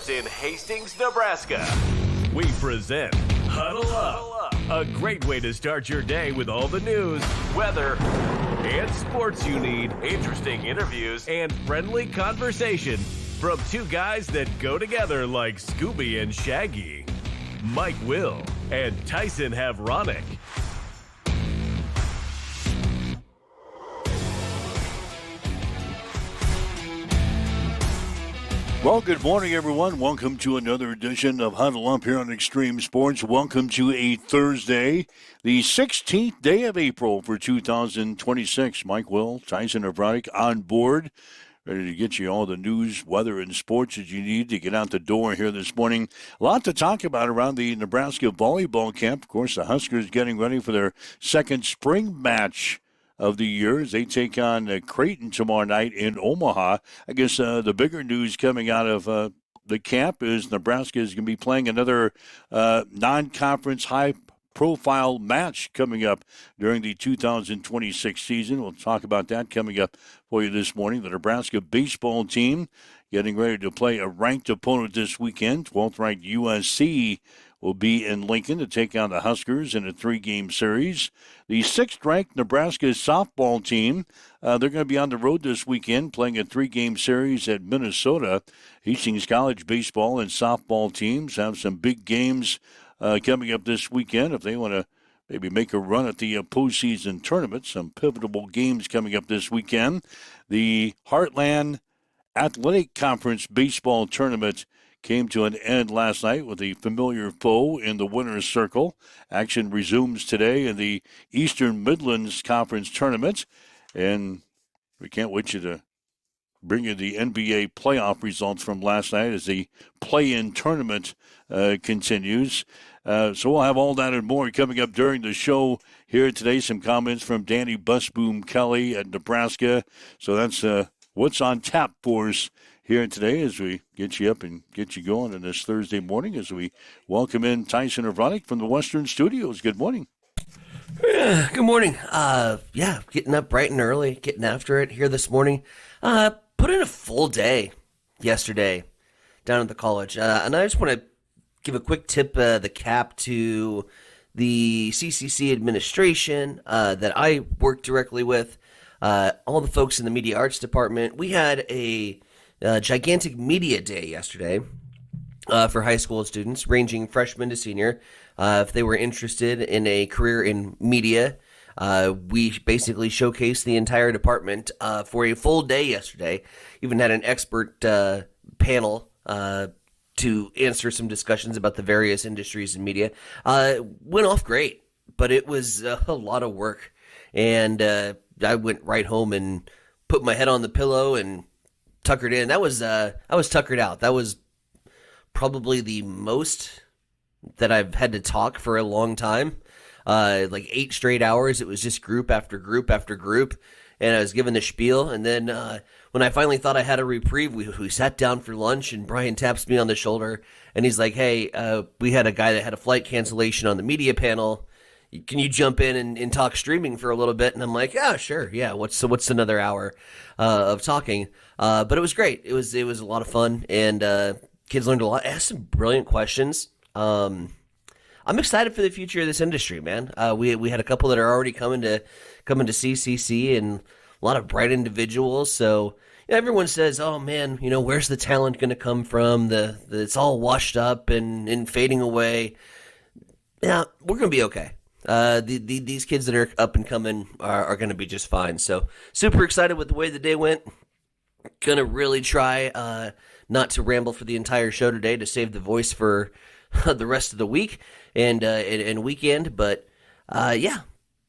sports in Hastings, Nebraska. We present Huddle Up, a great way to start your day with all the news, weather, and sports you need, interesting interviews, and friendly conversation from two guys that go together like Scooby and Shaggy. Mike Will and Tyson Havronic. Well, good morning, everyone. Welcome to another edition of Huddle Up here on Extreme Sports. Welcome to a Thursday, the 16th day of April for 2026. Mike Will, Tyson Havronic on board, ready to get you all the news, weather, and sports that you need to get out the door here this morning. A lot to talk about around the Nebraska volleyball camp. Of course, the Huskers getting ready for their second spring match of the year as they take on Creighton tomorrow night in Omaha. I guess the bigger news coming out of the camp is Nebraska is going to be playing another non-conference high-profile match coming up during the 2026 season. We'll talk about that coming up for you this morning. The Nebraska baseball team getting ready to play a ranked opponent this weekend. 12th-ranked USC will be in Lincoln to take on the Huskers in a 3-game series. The 6th-ranked Nebraska softball team, they're going to be on the road this weekend playing a 3-game series at Minnesota. Hastings College baseball and softball teams have some big games coming up this weekend if they want to maybe make a run at the postseason tournament. Some pivotal games coming up this weekend. The Heartland Athletic Conference baseball tournament came to an end last night with a familiar foe in the winner's circle. Action resumes today in the Eastern Midlands Conference tournament, and we can't wait to bring you the NBA playoff results from last night as the play-in tournament continues. So we'll have all that and more coming up during the show here today. Some comments from Danny Busboom Kelly at Nebraska. So that's what's on tap for us here today as we get you up and get you going on this Thursday morning as we welcome in Tyson Havronic from the Western Studios. Good morning. Good morning. Getting up bright and early, getting after it here this morning. Put in a full day yesterday down at the college. And I just want to give a quick tip the cap to the CCC administration that I work directly with, all the folks in the media arts department. We had a gigantic media day yesterday for high school students, ranging freshman to senior. If they were interested in a career in media, we basically showcased the entire department for a full day yesterday. Even had an expert panel to answer some discussions about the various industries in media. Went off great, but it was a lot of work. And I went right home and put my head on the pillow and tuckered in. I was tuckered out. That was probably the most that I've had to talk for a long time. Like 8 straight hours. It was just group after group after group. And I was given the spiel. And then when I finally thought I had a reprieve, we sat down for lunch, and Brian taps me on the shoulder. And he's like, hey, we had a guy that had a flight cancellation on the media panel. Can you jump in and talk streaming for a little bit? And I'm like, yeah, sure. Yeah. What's another hour of talking? But it was great. It was a lot of fun, and kids learned a lot. Asked some brilliant questions. I'm excited for the future of this industry, man. We had a couple that are already coming to CCC, and a lot of bright individuals. So everyone says, oh man, where's the talent going to come from? It's all washed up and fading away. Yeah, we're going to be okay. These kids that are up and coming are going to be just fine. So super excited with the way the day went. Gonna really try not to ramble for the entire show today to save the voice for the rest of the week and weekend. But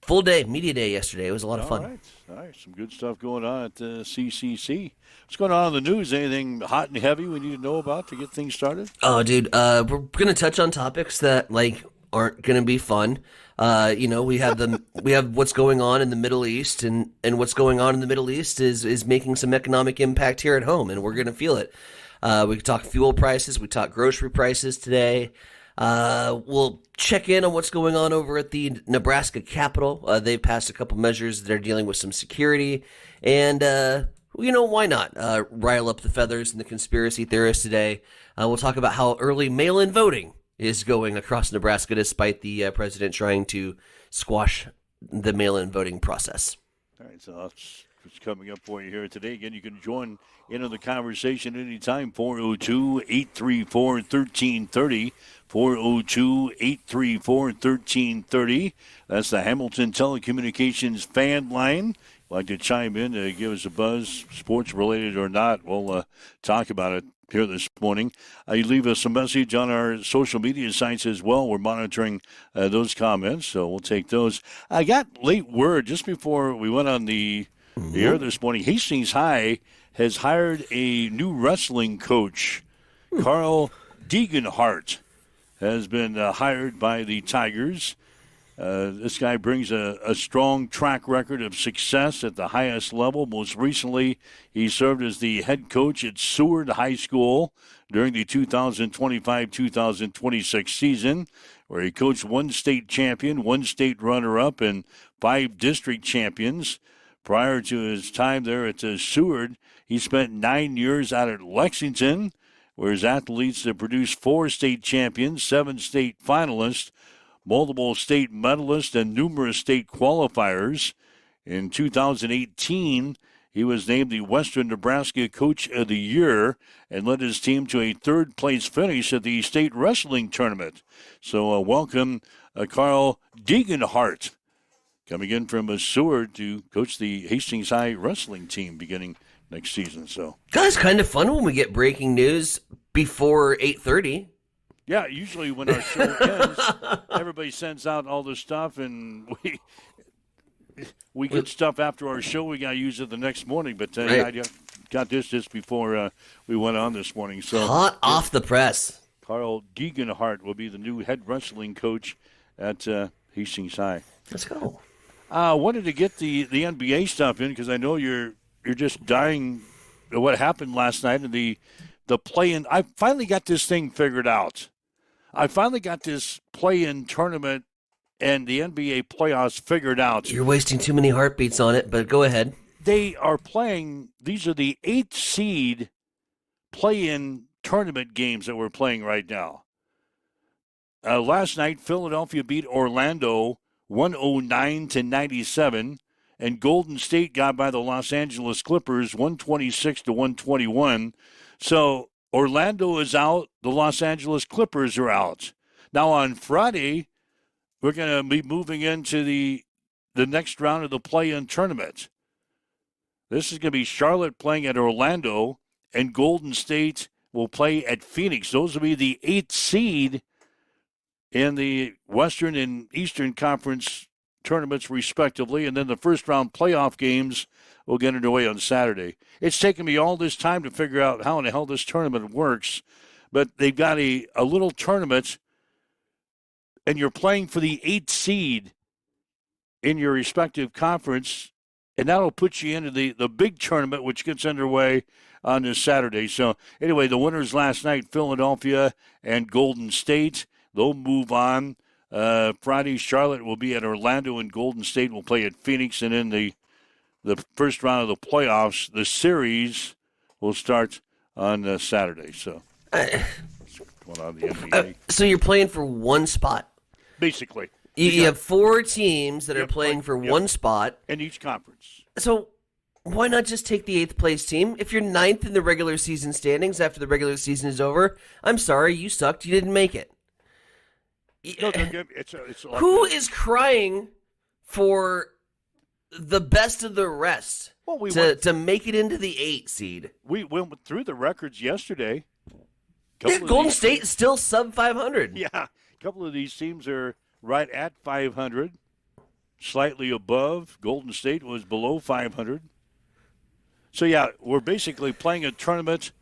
full day, media day yesterday. It was a lot of fun. All right. Some good stuff going on at CCC. What's going on in the news? Anything hot and heavy we need to know about to get things started? Oh, dude, we're gonna touch on topics that aren't gonna be fun. We have what's going on in the Middle East, and what's going on in the Middle East is making some economic impact here at home, and we're gonna feel it. We can talk fuel prices, we talk grocery prices today. We'll check in on what's going on over at the Nebraska Capitol. They've passed a couple measures that are dealing with some security, and Why not rile up the feathers and the conspiracy theorists today? We'll talk about how early mail-in voting is going across Nebraska despite the president trying to squash the mail-in voting process. All right, so that's what's coming up for you here today. Again, you can join in on the conversation anytime, 402-834-1330, 402-834-1330. That's the Hamilton Telecommunications fan line. Like to chime in, give us a buzz, sports related or not. We'll talk about it here this morning. You leave us a message on our social media sites as well. We're monitoring those comments, so we'll take those. I got late word just before we went on the air this morning. Hastings High has hired a new wrestling coach. Carl Degenhart has been hired by the Tigers. This guy brings a strong track record of success at the highest level. Most recently, he served as the head coach at Seward High School during the 2025-2026 season, where he coached one state champion, one state runner-up, and 5 district champions. Prior to his time there at Seward, he spent 9 years out at Lexington, where his athletes have produced 4 state champions, 7 state finalists, multiple state medalists, and numerous state qualifiers. In 2018, he was named the Western Nebraska Coach of the Year and led his team to a third-place finish at the state wrestling tournament. So welcome Carl Degenhart, coming in from Seward to coach the Hastings High wrestling team beginning next season. So, Guys, kind of fun when we get breaking news before 8:30. Yeah, usually when our show ends, everybody sends out all this stuff, and we get stuff after our show. We got to use it the next morning. But I got this just before we went on this morning. So hot off the press. Carl Degenhart will be the new head wrestling coach at Hastings High. Let's go. I wanted to get the NBA stuff in because I know you're just dying of what happened last night and the play-in. I finally got this thing figured out. I finally got this play-in tournament and the NBA playoffs figured out. You're wasting too many heartbeats on it, but go ahead. They are playing, these are the 8th seed play-in tournament games that we're playing right now. Last night, Philadelphia beat Orlando 109-97, and Golden State got by the Los Angeles Clippers 126-121. So Orlando is out. The Los Angeles Clippers are out. Now on Friday, we're going to be moving into the next round of the play-in tournament. This is going to be Charlotte playing at Orlando, and Golden State will play at Phoenix. Those will be the 8th seed in the Western and Eastern Conference tournaments, respectively, and then the first-round playoff games will get underway on Saturday. It's taken me all this time to figure out how in the hell this tournament works, but they've got a little tournament, and you're playing for the 8th seed in your respective conference, and that'll put you into the big tournament, which gets underway on this Saturday. So anyway, the winners last night, Philadelphia and Golden State, they'll move on. Friday, Charlotte will be at Orlando, and Golden State will play at Phoenix, and in the first round of the playoffs, the series will start on Saturday. So, going on the NBA. So you're playing for one spot. Basically. You have 4 teams that are playing for one spot. In each conference. So why not just take the 8th place team? If you're 9th in the regular season standings after the regular season is over, I'm sorry, you sucked. You didn't make it. No, it's like Who is crying for the best of the rest to make it into the 8 seed? We went through the records yesterday. Golden State is still sub 500. Yeah, a couple of these teams are right at 500, slightly above. Golden State was below 500. So, yeah, we're basically playing a tournament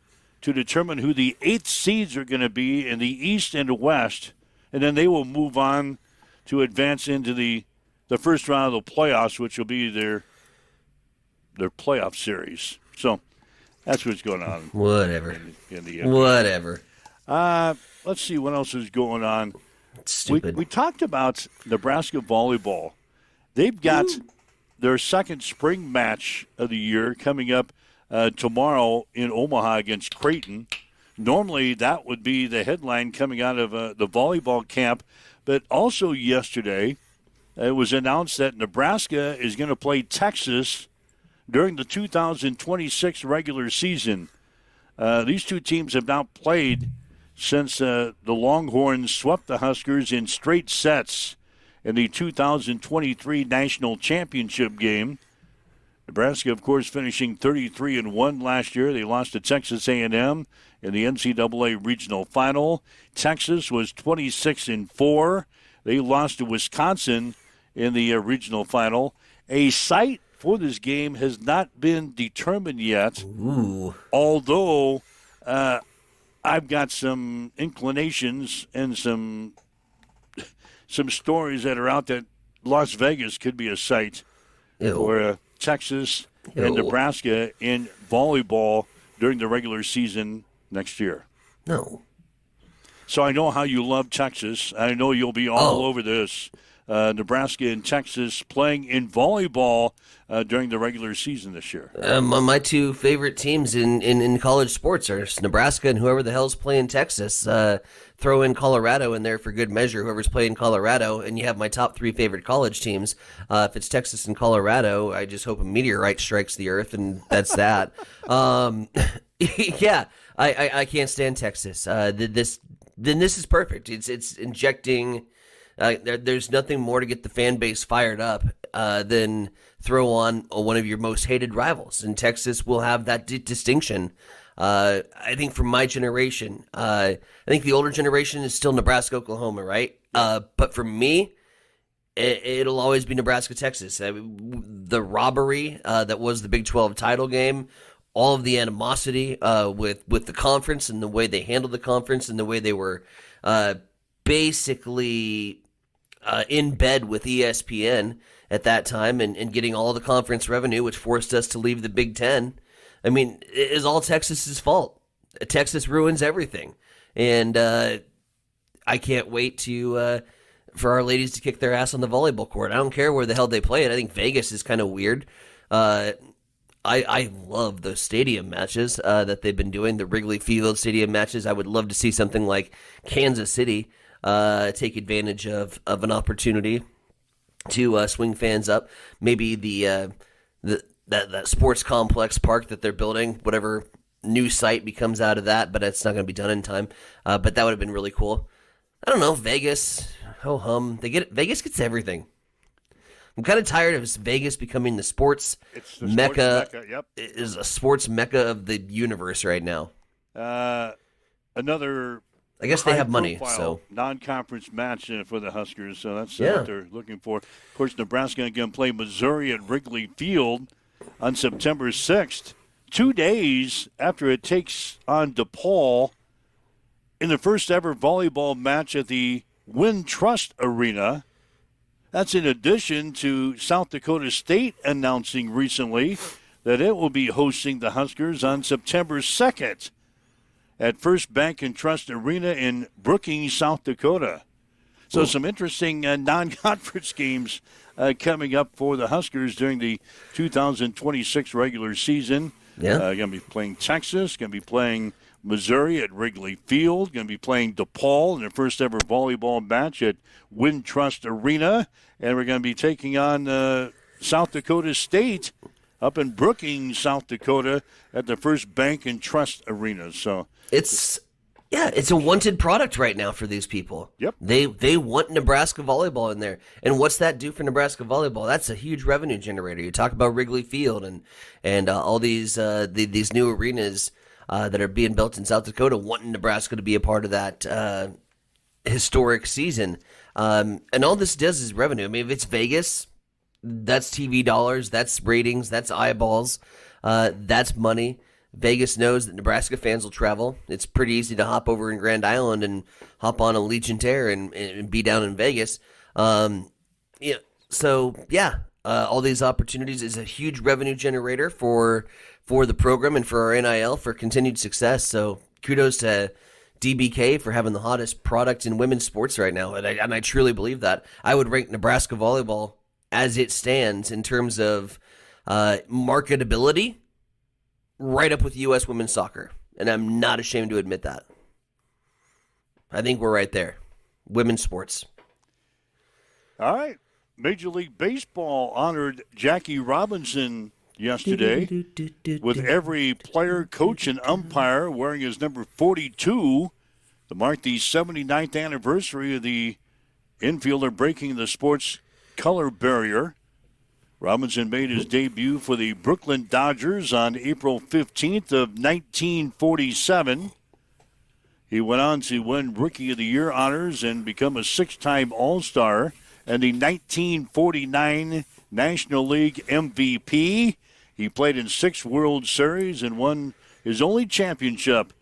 to determine who the 8th seeds are going to be in the East and the West, and then they will move on to advance into the first round of the playoffs, which will be their playoff series. So that's what's going on. Whatever. In the NBA. Whatever. Let's see what else is going on. Stupid. We talked about Nebraska volleyball. They've got their second spring match of the year coming up tomorrow in Omaha against Creighton. Normally, that would be the headline coming out of the volleyball camp. But also yesterday, it was announced that Nebraska is going to play Texas during the 2026 regular season. These two teams have not played since the Longhorns swept the Huskers in straight sets in the 2023 National Championship game. Nebraska, of course, finishing 33-1 last year. They lost to Texas A&M in the NCAA Regional Final. Texas was 26-4. They lost to Wisconsin in the Regional Final. A site for this game has not been determined yet. Ooh. Although I've got some inclinations and some stories that are out that Las Vegas could be a site for Texas and Nebraska in volleyball during the regular season next year. No. So I know how you love Texas. I know you'll be all over this. Nebraska and Texas playing in volleyball during the regular season this year. My two favorite teams in college sports are Nebraska and whoever the hell's playing Texas. Throw in Colorado in there for good measure, whoever's playing Colorado, and you have my top three favorite college teams. If it's Texas and Colorado, I just hope a meteorite strikes the earth, and that's that. Yeah, I can't stand Texas. This is perfect. It's injecting. There's nothing more to get the fan base fired up than throw on one of your most hated rivals, and Texas will have that distinction. I think for my generation, I think the older generation is still Nebraska, Oklahoma, right? But for me, it'll always be Nebraska, Texas. The robbery that was the Big 12 title game, all of the animosity with the conference and the way they handled the conference and the way they were basically in bed with ESPN at that time and getting all the conference revenue, which forced us to leave the Big Ten. I mean, it is all Texas's fault. Texas ruins everything. And I can't wait for our ladies to kick their ass on the volleyball court. I don't care where the hell they play it. I think Vegas is kind of weird. I love those stadium matches that they've been doing, the Wrigley Field stadium matches. I would love to see something like Kansas City take advantage of an opportunity to swing fans up. Maybe that sports complex park that they're building, whatever new site becomes out of that, but it's not going to be done in time. But that would have been really cool. I don't know, Vegas, ho hum. Vegas gets everything. I'm kind of tired of Vegas becoming the sports mecca. Yep. It is a sports mecca of the universe right now. Another. I guess they have money, so non-conference match for the Huskers. So that's what they're looking for. Of course, Nebraska going to play Missouri at Wrigley Field on September 6th, 2 days after it takes on DePaul in the first ever volleyball match at the Wintrust Arena. That's in addition to South Dakota State announcing recently that it will be hosting the Huskers on September 2nd at First Bank and Trust Arena in Brookings, South Dakota. So some interesting non-conference games coming up for the Huskers during the 2026 regular season. Yeah. Going to be playing Texas, going to be playing Missouri at Wrigley Field, going to be playing DePaul in their first ever volleyball match at Wintrust Arena, and we're going to be taking on South Dakota State up in Brookings, South Dakota at the First Bank and Trust Arena. So it's a wanted product right now for these people. Yep. They want Nebraska volleyball in there. And what's that do for Nebraska volleyball? That's a huge revenue generator. You talk about Wrigley Field and all these new arenas that are being built in South Dakota, wanting Nebraska to be a part of that historic season. And all this does is revenue. I mean, if it's Vegas, that's TV dollars, that's ratings, that's eyeballs, that's money. Vegas knows that Nebraska fans will travel. It's pretty easy to hop over in Grand Island and hop on a Legion Air and be down in Vegas. All these opportunities is a huge revenue generator for the program and for our NIL for continued success. So kudos to DBK for having the hottest product in women's sports right now, and I truly believe that. I would rank Nebraska volleyball as it stands in terms of marketability right up with U.S. women's soccer, and I'm not ashamed to admit that. I think we're right there. Women's sports. All right. Major League Baseball honored Jackie Robinson yesterday with every player, coach, and umpire wearing his number 42 to mark the 79th anniversary of the infielder breaking the sports color barrier. Robinson made his debut for the Brooklyn Dodgers on April 15th of 1947. He went on to win Rookie of the Year honors and become a six-time All-Star and the 1949 National League MVP. He played in 6 World Series and won his only championship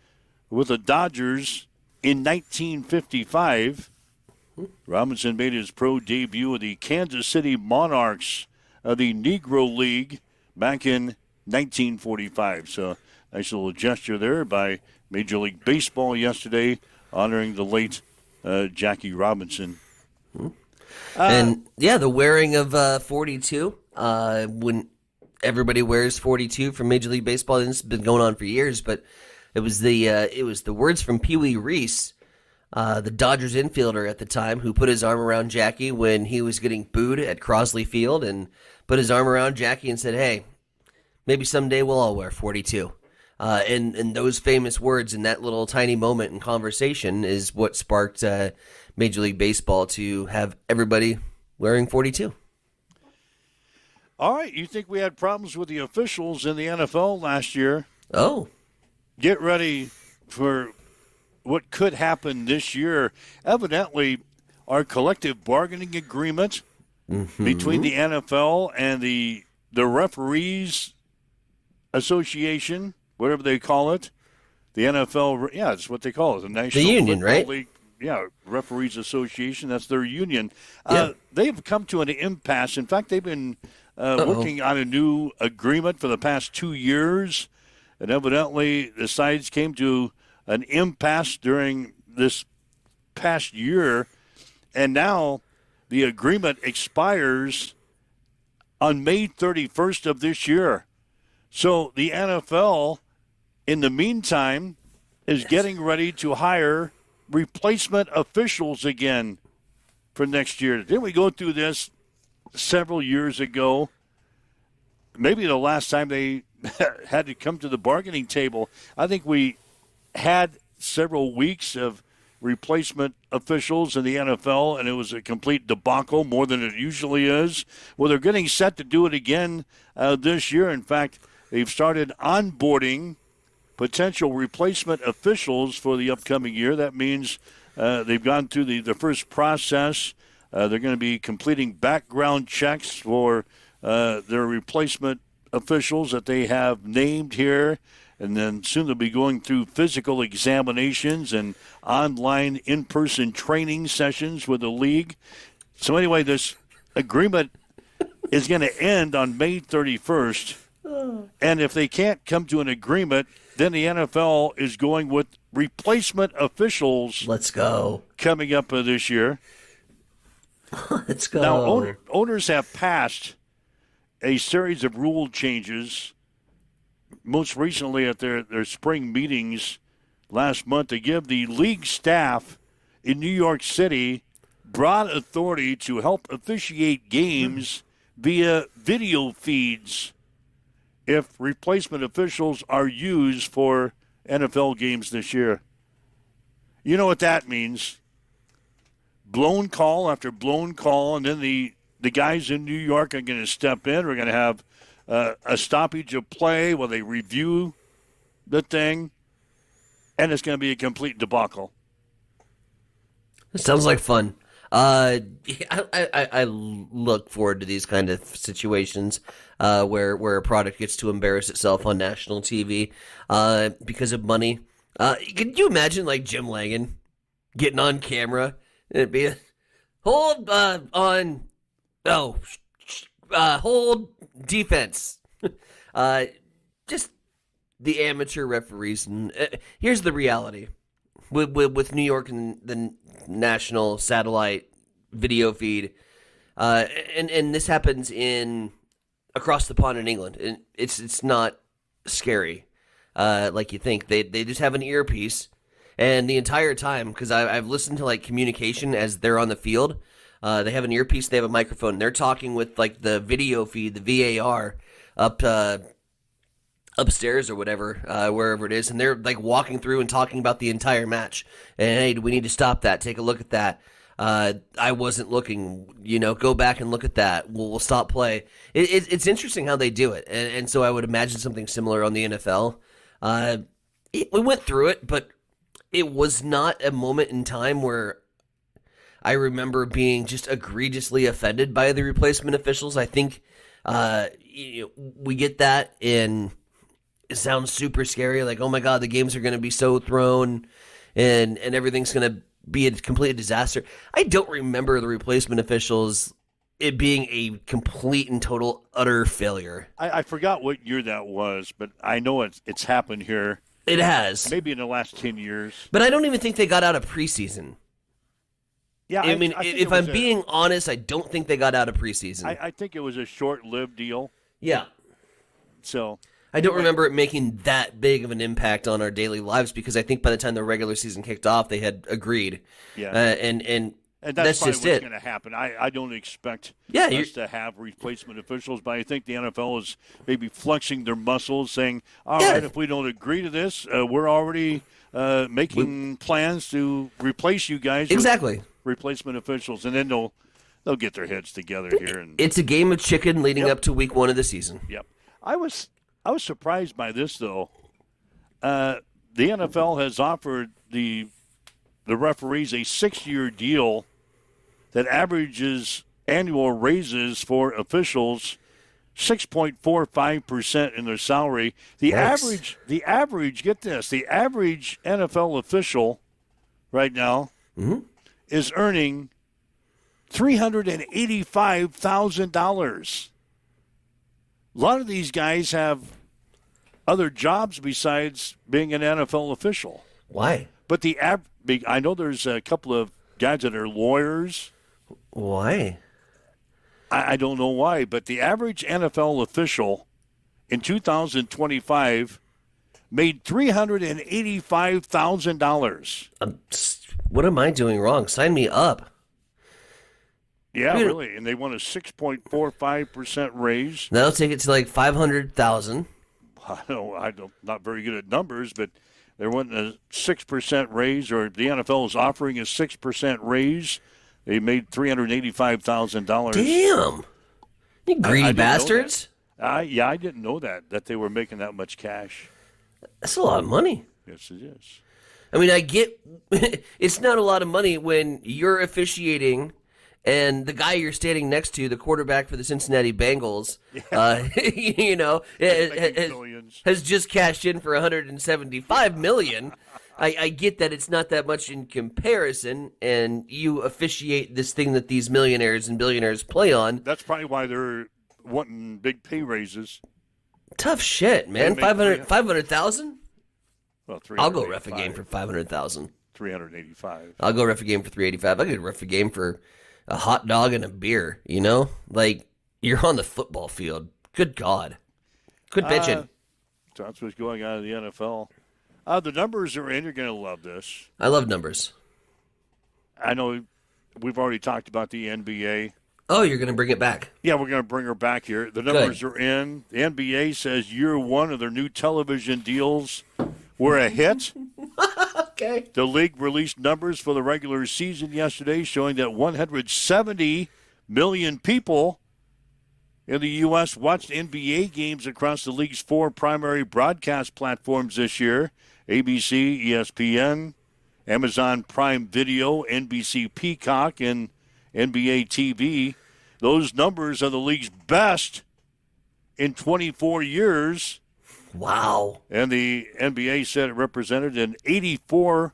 with the Dodgers in 1955. Robinson made his pro debut with the Kansas City Monarchs of the Negro League back in 1945. So nice little gesture there by Major League Baseball yesterday honoring the late Jackie Robinson. And, the wearing of 42, when everybody wears 42 from Major League Baseball, and this has been going on for years, but it was the words from Pee Wee Reese, the Dodgers infielder at the time, who put his arm around Jackie when he was getting booed at Crosley Field and put his arm around Jackie and said, hey, maybe someday we'll all wear 42. And those famous words in that little tiny moment in conversation is what sparked Major League Baseball to have everybody wearing 42. All right, you think we had problems with the officials in the NFL last year? Oh. Get ready for what could happen this year. Evidently, our collective bargaining agreement between the NFL and the Referees Association, whatever they call it, the NFL, that's what they call it, the National Union, Football right? League, Referees Association, that's their union. Yeah. They've come to an impasse. In fact, they've been working on a new agreement for the past 2 years, and evidently the sides came to an impasse during this past year, and now the agreement expires on May 31st of this year. So the NFL, in the meantime, is getting ready to hire replacement officials again for next year. Didn't we go through this several years ago? Maybe the last time they had to come to the bargaining table. I think we had several weeks of replacement officials in the NFL, and it was a complete debacle, more than it usually is. Well, they're getting set to do it again this year. In fact, they've started onboarding potential replacement officials for the upcoming year. That means they've gone through the first process. They're going to be completing background checks for their replacement officials that they have named here. And then soon they'll be going through physical examinations and online in-person training sessions with the league. So anyway, this agreement is going to end on May 31st. And if they can't come to an agreement, then the NFL is going with replacement officials. Let's go. Coming up this year. Let's go. Now, owners have passed a series of rule changes, most recently at their spring meetings last month, to give the league staff in New York City broad authority to help officiate games via video feeds if replacement officials are used for NFL games this year. You know what that means. Blown call after blown call, and then the guys in New York are going to step in. We're going to have a stoppage of play while they review the thing, and it's going to be a complete debacle. It sounds like fun. I look forward to these kind of situations where a product gets to embarrass itself on national TV because of money. Could you imagine like Jim Langan getting on camera and it'd be hold defense. Just the amateur referees. And here's the reality with New York and the national satellite video feed, and this happens across the pond in England, and it's not scary. like you think. They just have an earpiece, and the entire time, because I've listened to like communication as they're on the field. They have an earpiece, they have a microphone, and they're talking with like the video feed, the VAR, up upstairs or whatever, wherever it is, and they're like walking through and talking about the entire match. And hey, we need to stop that. Take a look at that. I wasn't looking. Go back and look at that. We'll stop play. It's interesting how they do it, and so I would imagine something similar on the NFL. We went through it, but it was not a moment in time where I remember being just egregiously offended by the replacement officials. I think we get that in. It sounds super scary, like, oh my God, the games are going to be so thrown and everything's going to be a complete disaster. I don't remember the replacement officials, it being a complete and total utter failure. I forgot what year that was, but I know it's happened here. It has. Maybe in the last 10 years. But I don't even think they got out of preseason. Yeah, I mean, if I'm being honest, I don't think they got out of preseason. I think it was a short-lived deal. Yeah. So I don't remember it making that big of an impact on our daily lives because I think by the time the regular season kicked off, they had agreed. Yeah. And that's probably just what's it. going to happen. I don't expect Yeah, us to have replacement officials, but I think the NFL is maybe flexing their muscles, saying, all right, if we don't agree to this, we're already making plans to replace you guys exactly. with replacement officials, and then they'll get their heads together here. And it's a game of chicken leading up to week 1 of the season. Yep. I was surprised by this, though. The NFL has offered the referees a 6-year deal that averages annual raises for officials 6.45% in their salary. The average, get this, the average NFL official right now is earning $385,000. A lot of these guys have other jobs besides being an NFL official. Why? But I know there's a couple of guys that are lawyers. Why? I don't know why, but the average NFL official in 2025 made $385,000. What am I doing wrong? Sign me up. Yeah, really. And they want a 6.45% raise. That'll take it to like $500,000. I'm not very good at numbers, but they're wanting a 6% raise, or the NFL is offering a 6% raise. They made $385,000. Damn! You greedy bastards. Yeah, I didn't know that they were making that much cash. That's a lot of money. Yes, it is. I mean, I get it's not a lot of money when you're officiating and the guy you're standing next to, the quarterback for the Cincinnati Bengals, has just cashed in for $175 million. I get that it's not that much in comparison, and you officiate this thing that these millionaires and billionaires play on. That's probably why they're wanting big pay raises. Tough shit, man. 500,000? Well, I'll go ref a game for 500,000. 385. I'll go ref a game for 385. I could ref a game for a hot dog and a beer, Like, you're on the football field. Good God. Quit bitching. So that's what's going on in the NFL. The numbers are in. You're going to love this. I love numbers. I know we've already talked about the NBA. Oh, you're going to bring it back. Yeah, we're going to bring her back here. The numbers are in. The NBA says year 1 of their new television deals were a hit. Okay. The league released numbers for the regular season yesterday showing that 170 million people in the U.S. watched NBA games across the league's 4 primary broadcast platforms this year: ABC, ESPN, Amazon Prime Video, NBC Peacock, and NBA TV. Those numbers are the league's best in 24 years. Wow. And the NBA said it represented an 84%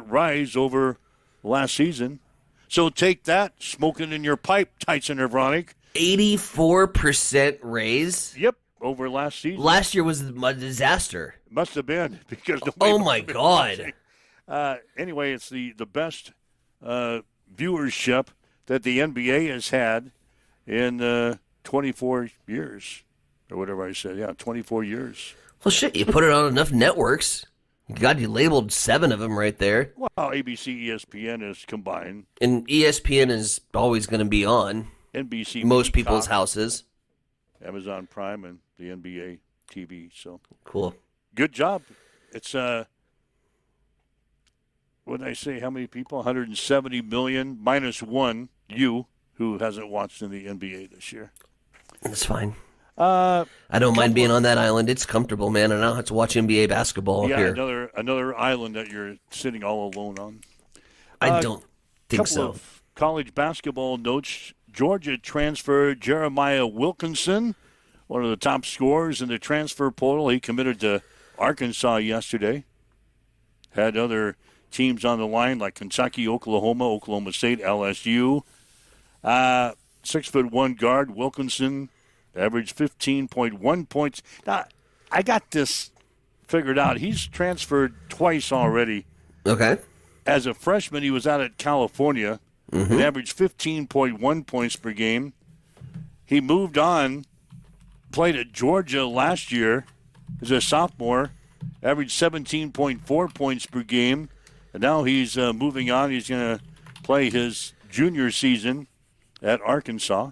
rise over last season. So take that, smoking in your pipe, Tyson Evronic. 84% raise? Yep, over last season. Last year was a disaster. Must have been, because oh my God. Anyway, it's the best viewership that the NBA has had in 24 years, or whatever I said. Yeah, 24 years. Well, shit, you put it on enough networks. God, you labeled 7 of them right there. Well, ABC, ESPN is combined. And ESPN is always going to be on NBC, most people's Peacock, houses. Amazon Prime, and the NBA TV. So Cool. good job. It's what did I say? How many people? 170 million minus one. You who hasn't watched in the NBA this year. That's fine. I don't mind being on that island. It's comfortable, man, and I don't have to watch NBA basketball up here. Another island that you're sitting all alone on. I don't think couple so. Of college basketball notes. Georgia transfer Jeremiah Wilkinson, one of the top scorers in the transfer portal. He committed to Arkansas yesterday. Had other teams on the line like Kentucky, Oklahoma, Oklahoma State, LSU. 6'1" guard Wilkinson averaged 15.1 points. Now, I got this figured out. He's transferred twice already. Okay. As a freshman, he was out at California and averaged 15.1 points per game. He moved on, played at Georgia last year as a sophomore, averaged 17.4 points per game, and now he's moving on. He's going to play his junior season at Arkansas.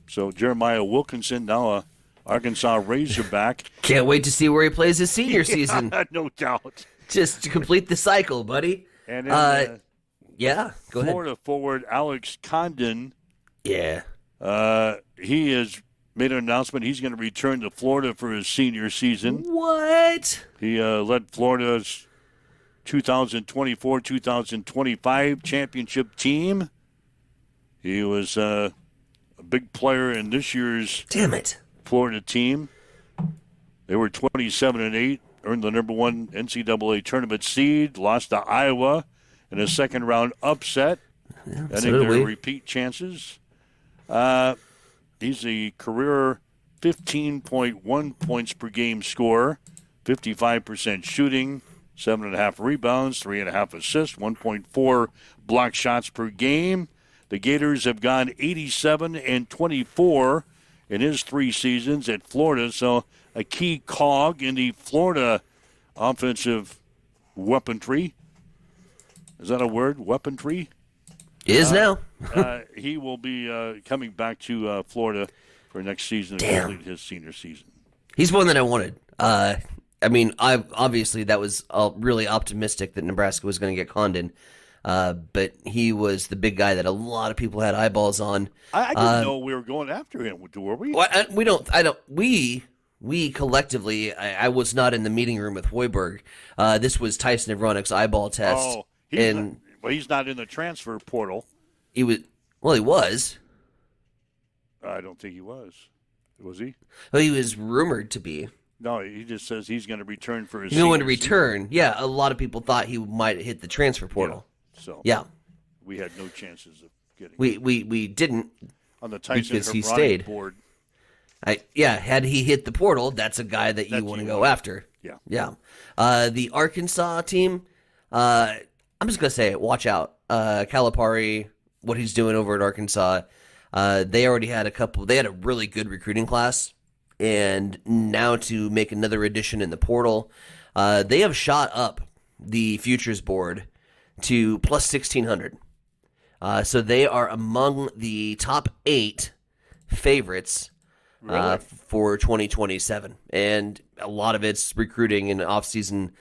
So Jeremiah Wilkinson, now a Arkansas Razorback. Can't wait to see where he plays his senior season. No doubt. Just to complete the cycle, buddy. And then, yeah, go ahead. Florida forward Alex Condon. Yeah. He has made an announcement he's going to return to Florida for his senior season. What? He led Florida's 2024-2025 championship team. He was a big player in this year's Florida team. They were 27-8, earned the number 1 NCAA tournament seed, lost to Iowa in a second-round upset. I think there are repeat chances. He's a career 15.1 points per game scorer, 55% shooting, 7.5 rebounds, 3.5 assists, 1.4 block shots per game. The Gators have gone 87-24 in his 3 seasons at Florida, so a key cog in the Florida offensive weaponry. Is that a word? Weaponry? Is now. He will be coming back to Florida for next season to complete his senior season. He's one that I wanted. I mean, obviously that was really optimistic that Nebraska was going to get Condon. But he was the big guy that a lot of people had eyeballs on. I didn't know we were going after him, were we? Well, we collectively, I was not in the meeting room with Hoiberg. This was Tyson Evronik's eyeball test. Oh, he's not in the transfer portal. He was. Well, he was. I don't think he was. Was he? Well, he was rumored to be. No, he just says he's going to return for his He's going to return. Yeah, a lot of people thought he might hit the transfer portal. Yeah. So we had no chances of getting we didn't on the Tyson because he stayed. Board. Had he hit the portal, that's a guy that you want to go after. Yeah. The Arkansas team, I'm just gonna say it. Watch out, Calipari, what he's doing over at Arkansas. They already had They had a really good recruiting class, and now to make another addition in the portal, they have shot up the futures board to plus 1,600. So they are among the top 8 favorites for 2027. And a lot of it's recruiting and off-season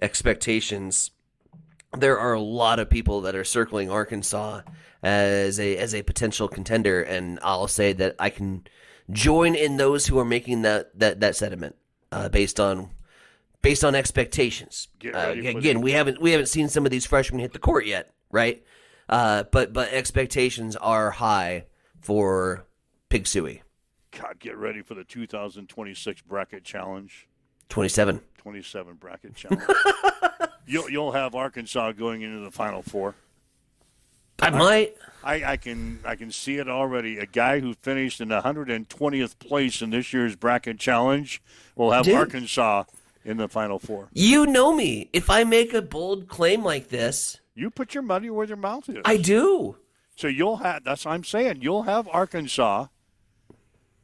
expectations. There are a lot of people that are circling Arkansas as a potential contender, and I'll say that I can join in those who are making that sentiment based on expectations. Again, we haven't seen some of these freshmen hit the court yet, right? But expectations are high for Pig Suey. God, get ready for the 2026 bracket challenge. 27 bracket challenge. You'll have Arkansas going into the Final Four. I might. I can see it already. A guy who finished in the 120th place in this year's bracket challenge will have Arkansas in the Final Four. You know me. If I make a bold claim like this, you put your money where your mouth is. I do. So that's what I'm saying. You'll have Arkansas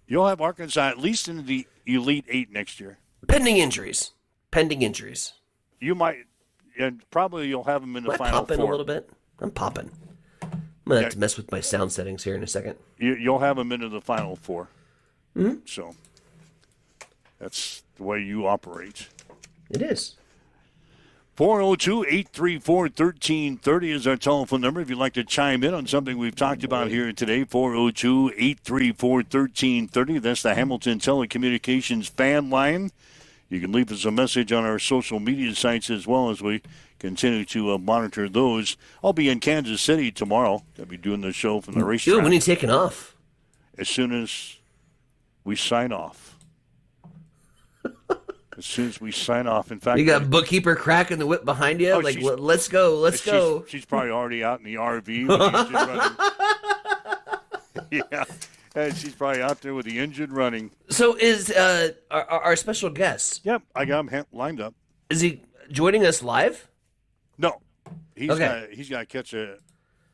at least in the Elite Eight next year. Pending injuries. Pending injuries. You might, and probably you'll have him in the Am I Final popping Four. a little bit? I'm popping. I'm going to have to mess with my sound settings here in a second. You'll have him into the Final Four. Mm-hmm. So that's the way you operate. It is. 402-834-1330 is our telephone number if you'd like to chime in on something we've talked about here today. 402-834-1330. That's the Hamilton Telecommunications fan line. You can leave us a message on our social media sites as well as we continue to monitor those. I'll be in Kansas City tomorrow. I'll be doing the show from the racetrack. Dude, when are you taking off? As soon as we sign off. As soon as we sign off. In fact, you got bookkeeper cracking the whip behind you? Let's go, let's go. She's probably already out in the RV with the engine running. Yeah, and she's probably out there with the engine running. So is our special guest? Yep, I got him lined up. Is he joining us live? No, he's Okay. got to catch a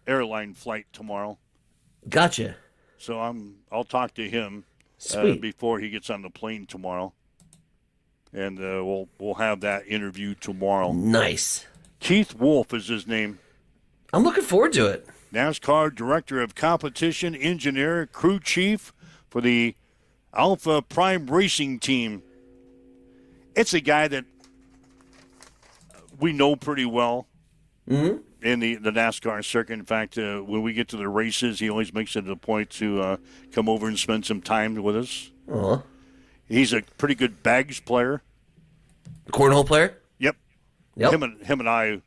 airline flight tomorrow. Gotcha. So I'll talk to him before he gets on the plane tomorrow. And we'll have that interview tomorrow. Nice. Keith Wolf is his name. I'm looking forward to it. NASCAR Director of Competition, Engineer, Crew Chief for the Alpha Prime Racing Team. It's a guy that we know pretty well in the NASCAR circuit. In fact, when we get to the races, he always makes it a point to come over and spend some time with us. Uh-huh. He's a pretty good bags player. Cornhole player? Yep. Yep. Him and I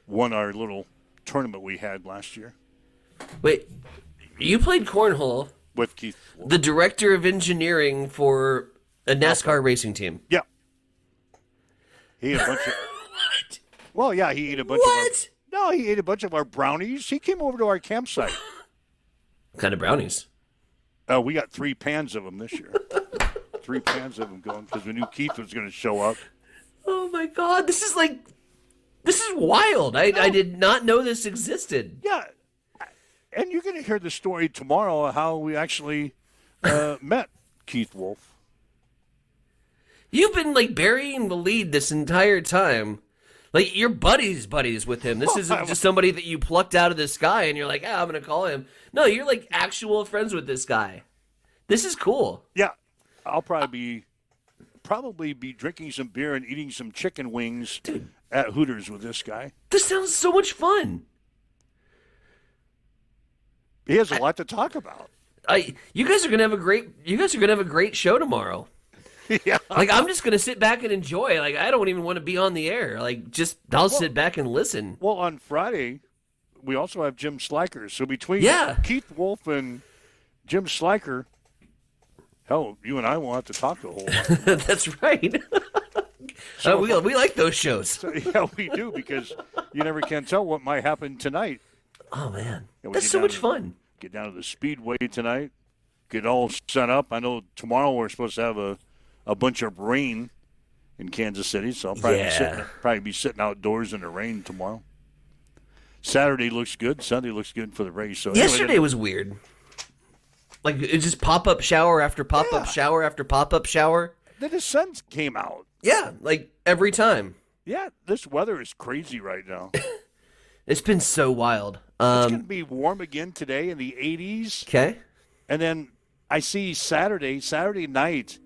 won our little tournament we had last year Wait, you played cornhole? with Keith Wolf. The director of engineering for a NASCAR racing team? Yeah. He ate a bunch of... What? Well, yeah, he ate a bunch What? he ate a bunch of our brownies. He came over to our campsite. What kind of brownies? We got 3 pans of them this year. 3 pans of them going because we knew Keith was going to show up. Oh my God, this is wild. I did not know this existed. Yeah. And you're going to hear the story tomorrow of how we actually met Keith Wolf. You've been burying the lead this entire time. You're buddies with him. This isn't just somebody that you plucked out of the sky and you're like, I'm going to call him. No, you're actual friends with this guy. This is cool. Yeah. I'll probably be drinking some beer and eating some chicken wings at Hooters with this guy. This sounds so much fun. He has a lot to talk about. You guys are gonna have a great show tomorrow. Yeah. I'm just gonna sit back and enjoy. I don't even want to be on the air. I'll sit back and listen. Well, on Friday, we also have Jim Sliker. So between Keith Wolf and Jim Sliker, hell, you and I won't have to talk a whole lot. That's right. So, we like those shows. So, yeah, we do because you never can tell what might happen tonight. Oh man, Yeah, that's so much fun. Get down to the Speedway tonight. Get all set up. I know tomorrow we're supposed to have a bunch of rain in Kansas City, so I'll probably be sitting outdoors in the rain tomorrow. Saturday looks good. Sunday looks good for the race. So yesterday was weird. It's just pop-up shower after pop-up shower after pop-up shower. Then the sun came out. Yeah, every time. Yeah, this weather is crazy right now. It's been so wild. It's going to be warm again today in the 80s. Okay. And then I see Saturday night,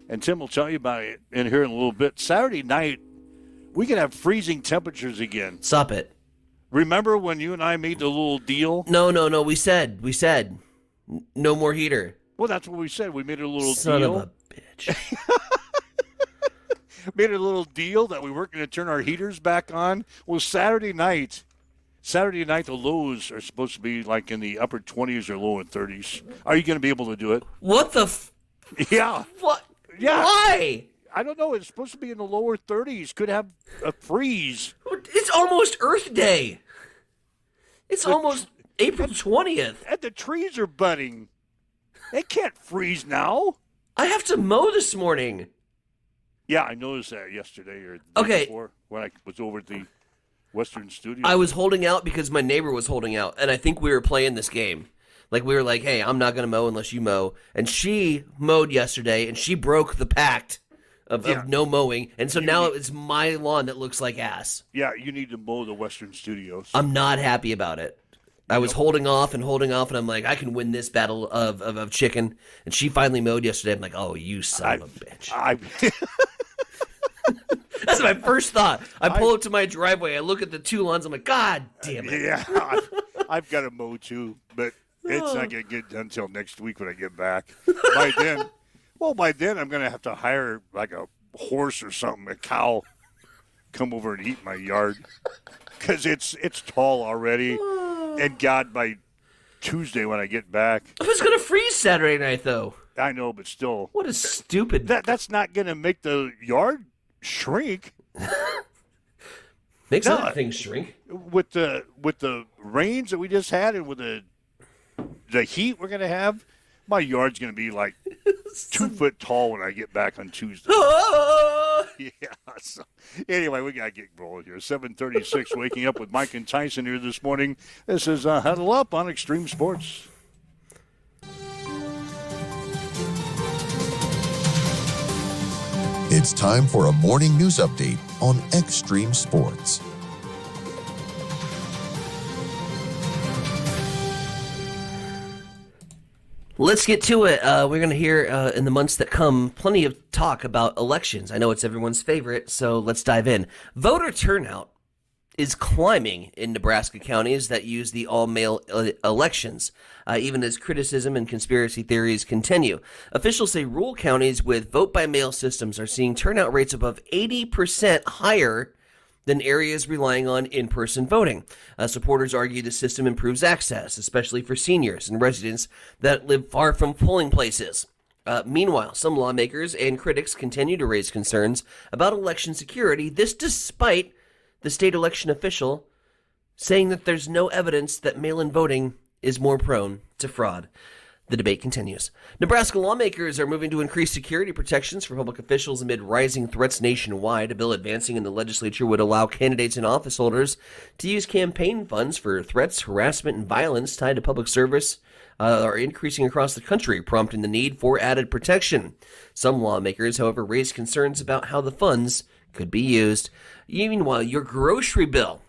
and Tim will tell you about it in here in a little bit. Saturday night, we can have freezing temperatures again. Stop it. Remember when you and I made the little deal? No. We said no more heater. Well, that's what we said. We made a little Son deal. of a bitch. Made a little deal that we weren't going to turn our heaters back on. Well, Saturday night, the lows are supposed to be in the upper 20s or lower 30s. Are you going to be able to do it? What the Yeah. What? Yeah. Why? I don't know. It's supposed to be in the lower 30s. Could have a freeze. It's almost Earth Day. It's almost April 20th. And the trees are budding. They can't freeze now. I have to mow this morning. Yeah, I noticed that yesterday or the day before when I was over at the Western Studio. I was holding out because my neighbor was holding out, and I think we were playing this game. We were like, hey, I'm not going to mow unless you mow. And she mowed yesterday, and she broke the pact of no mowing. And so now it's my lawn that looks like ass. Yeah, you need to mow the Western Studios. I'm not happy about it. I was holding off, and I'm like, I can win this battle of chicken. And she finally mowed yesterday. I'm like, oh, you son of a bitch. That's my first thought. I pull up to my driveway. I look at the two lawns. I'm like, God damn it. Yeah, I've got to mow too, but it's not going to get done until next week when I get back. By then I'm going to have to hire like a horse or something, a cow, come over and eat my yard because it's tall already. And God, by Tuesday when I get back, I was going to freeze Saturday night though. I know, but still, what a stupid. That's not going to make the yard shrink. Makes other things shrink. With the rains that we just had and with the heat we're gonna have, my yard's gonna be like 2 foot tall when I get back on Tuesday. Yeah. So anyway, we gotta get rolling here. 7:36, waking up with Mike and Tyson here this morning. This is Huddle Up on Extreme Sports. It's time for a morning news update on Extreme Sports. Let's get to it. We're going to hear in the months that come plenty of talk about elections. I know it's everyone's favorite, so let's dive in. Voter turnout is climbing in Nebraska counties that use the all-mail elections, even as criticism and conspiracy theories continue. Officials say rural counties with vote-by-mail systems are seeing turnout rates above 80% higher than areas relying on in-person voting. Supporters argue the system improves access, especially for seniors and residents that live far from polling places. Meanwhile, some lawmakers and critics continue to raise concerns about election security, this despite the state election official saying that there's no evidence that mail-in voting is more prone to fraud. The debate continues. Nebraska lawmakers are moving to increase security protections for public officials amid rising threats nationwide. A bill advancing in the legislature would allow candidates and office holders to use campaign funds for threats, harassment, and violence tied to public service are increasing across the country, prompting the need for added protection. Some lawmakers, however, raised concerns about how the funds could be used. Meanwhile, your grocery bill,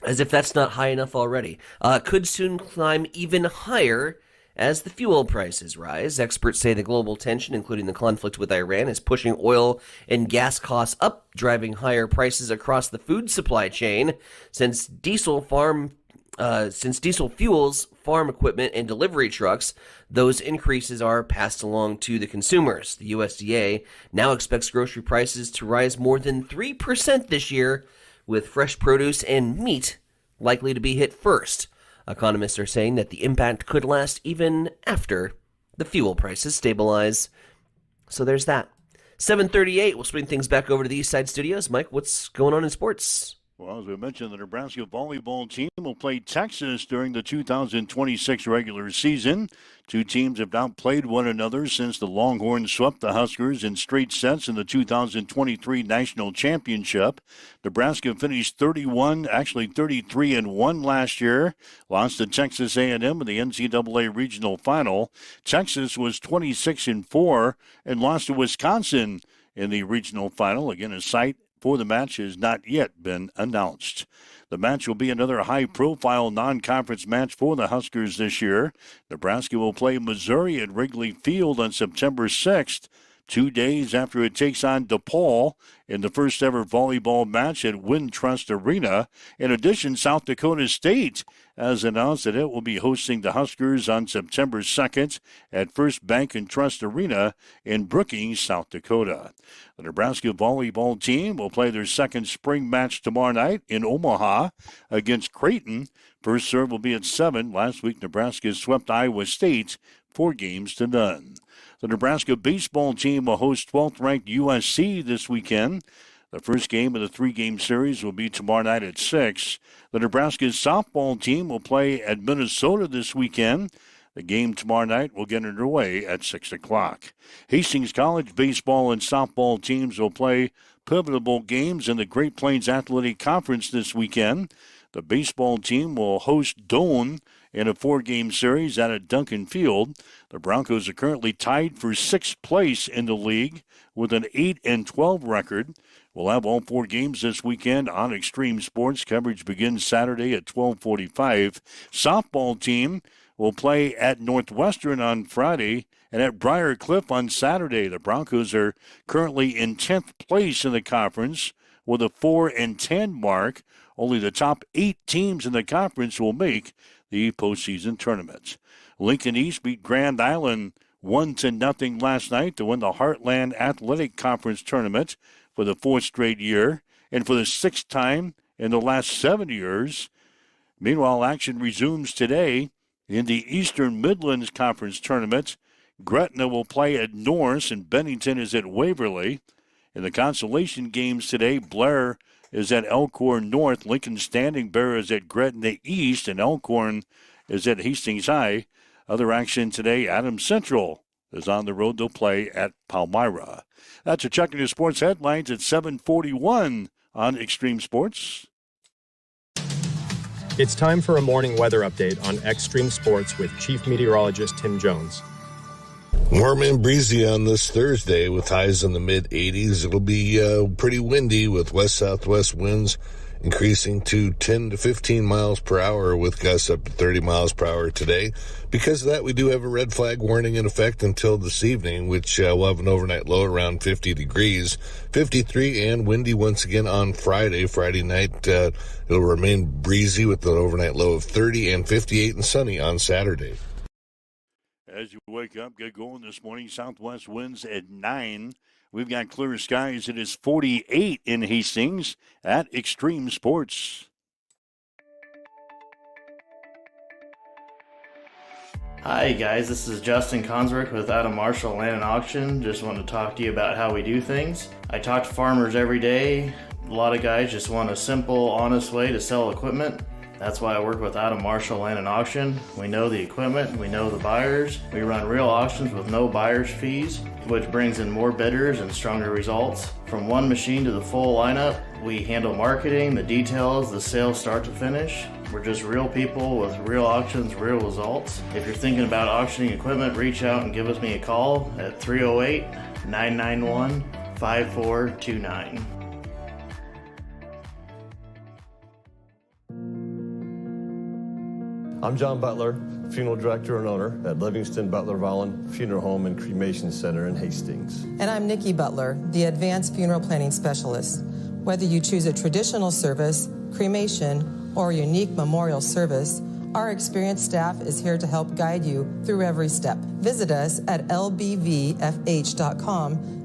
as if that's not high enough already, could soon climb even higher as the fuel prices rise. Experts say the global tension, including the conflict with Iran, is pushing oil and gas costs up, driving higher prices across the food supply chain. Since diesel fuels farm equipment and delivery trucks, those increases are passed along to the consumers. The USDA now expects grocery prices to rise more than 3% this year, with fresh produce and meat likely to be hit first. Economists are saying that the impact could last even after the fuel prices stabilize. So there's that. 7:38, we'll swing things back over to the East Side Studios. Mike, what's going on in sports? Well, as we mentioned, the Nebraska volleyball team will play Texas during the 2026 regular season. Two teams have not played one another since the Longhorns swept the Huskers in straight sets in the 2023 National Championship. Nebraska finished 33-1 last year, lost to Texas A&M in the NCAA Regional Final. Texas was 26-4 and lost to Wisconsin in the Regional Final. Again, a site for the match has not yet been announced. The match will be another high-profile non-conference match for the Huskers this year. Nebraska will play Missouri at Wrigley Field on September 6th, 2 days after it takes on DePaul in the first-ever volleyball match at Wintrust Arena. In addition, South Dakota State has announced that it will be hosting the Huskers on September 2nd at First Bank and Trust Arena in Brookings, South Dakota. The Nebraska volleyball team will play their second spring match tomorrow night in Omaha against Creighton. First serve will be at 7. Last week, Nebraska swept Iowa State 4-0. The Nebraska baseball team will host 12th-ranked USC this weekend. The first game of the 3-game series will be tomorrow night at 6. The Nebraska softball team will play at Minnesota this weekend. The game tomorrow night will get underway at 6 o'clock. Hastings College baseball and softball teams will play pivotal games in the Great Plains Athletic Conference this weekend. The baseball team will host Doane in a 4-game series out at Duncan Field. The Broncos are currently tied for 6th place in the league with an 8-12 record. We'll have all 4 games this weekend on Extreme Sports. Coverage begins Saturday at 12:45. Softball team will play at Northwestern on Friday and at Briar Cliff on Saturday. The Broncos are currently in 10th place in the conference with a 4-10 mark. Only the top 8 teams in the conference will make the postseason tournament. Lincoln East beat Grand Island 1-0 last night to win the Heartland Athletic Conference tournament for the 4th straight year and for the 6th time in the last 7 years. Meanwhile, action resumes today in the Eastern Midlands Conference tournament. Gretna will play at Norris and Bennington is at Waverly. In the consolation games today, Blair is at Elkhorn North. Lincoln Standing Bear is at Gretna East, and Elkhorn is at Hastings High. Other action today, Adams Central is on the road. They'll play at Palmyra. That's a check in your sports headlines at 7:41 on Extreme Sports. It's time for a morning weather update on Extreme Sports with Chief Meteorologist Tim Jones. Warm and breezy on this Thursday with highs in the mid-80s. It'll be pretty windy with west-southwest winds increasing to 10 to 15 miles per hour with gusts up to 30 miles per hour today. Because of that, we do have a red flag warning in effect until this evening, which will have an overnight low around 50 degrees, 53 and windy once again on Friday. Friday night, it'll remain breezy with an overnight low of 30 and 58 and sunny on Saturday. As you wake up, get going this morning. Southwest winds at 9. We've got clear skies. It is 48 in Hastings at Extreme Sports. Hi guys, this is Justin Consrick with Adam Marshall Land and Auction. Just want to talk to you about how we do things. I talk to farmers every day. A lot of guys just want a simple, honest way to sell equipment. That's why I work with Adam Marshall Land and Auction. We know the equipment, we know the buyers. We run real auctions with no buyer's fees, which brings in more bidders and stronger results. From one machine to the full lineup, we handle marketing, the details, the sales start to finish. We're just real people with real auctions, real results. If you're thinking about auctioning equipment, reach out and give us a call at 308-991-5429. I'm John Butler, funeral director and owner at Livingston Butler Vollen Funeral Home and Cremation Center in Hastings. And I'm Nikki Butler, the Advanced Funeral Planning Specialist. Whether you choose a traditional service, cremation, or a unique memorial service, our experienced staff is here to help guide you through every step. Visit us at lbvfh.com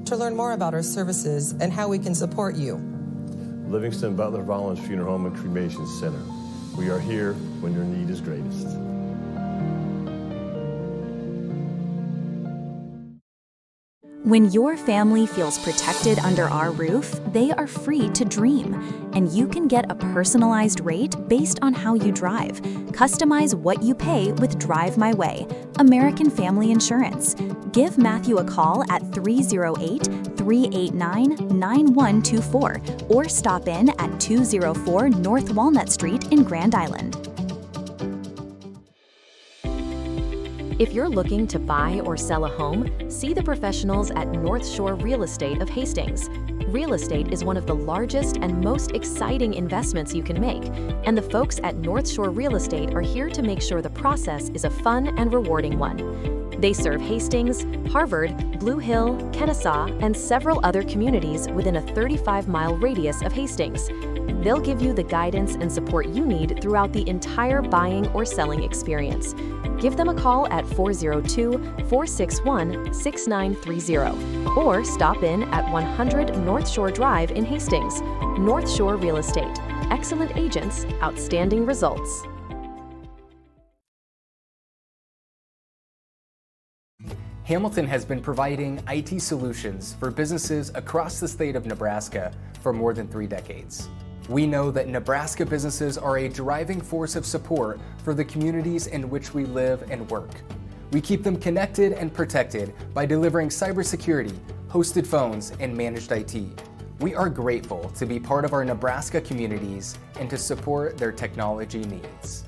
to learn more about our services and how we can support you. Livingston Butler Vollen Funeral Home and Cremation Center. We are here when your need is greatest. When your family feels protected under our roof, they are free to dream. And you can get a personalized rate based on how you drive. Customize what you pay with Drive My Way, American Family Insurance. Give Matthew a call at 308-389-9124 or stop in at 204 North Walnut Street in Grand Island. If you're looking to buy or sell a home, see the professionals at North Shore Real Estate of Hastings. Real estate is one of the largest and most exciting investments you can make, and the folks at North Shore Real Estate are here to make sure the process is a fun and rewarding one. They serve Hastings, Harvard, Blue Hill, Kennesaw, and several other communities within a 35-mile radius of Hastings. They'll give you the guidance and support you need throughout the entire buying or selling experience. Give them a call at 402-461-6930 or stop in at 100 North Shore Drive in Hastings. North Shore Real Estate. Excellent agents, outstanding results. Hamilton has been providing IT solutions for businesses across the state of Nebraska for more than 3 decades. We know that Nebraska businesses are a driving force of support for the communities in which we live and work. We keep them connected and protected by delivering cybersecurity, hosted phones, and managed IT. We are grateful to be part of our Nebraska communities and to support their technology needs.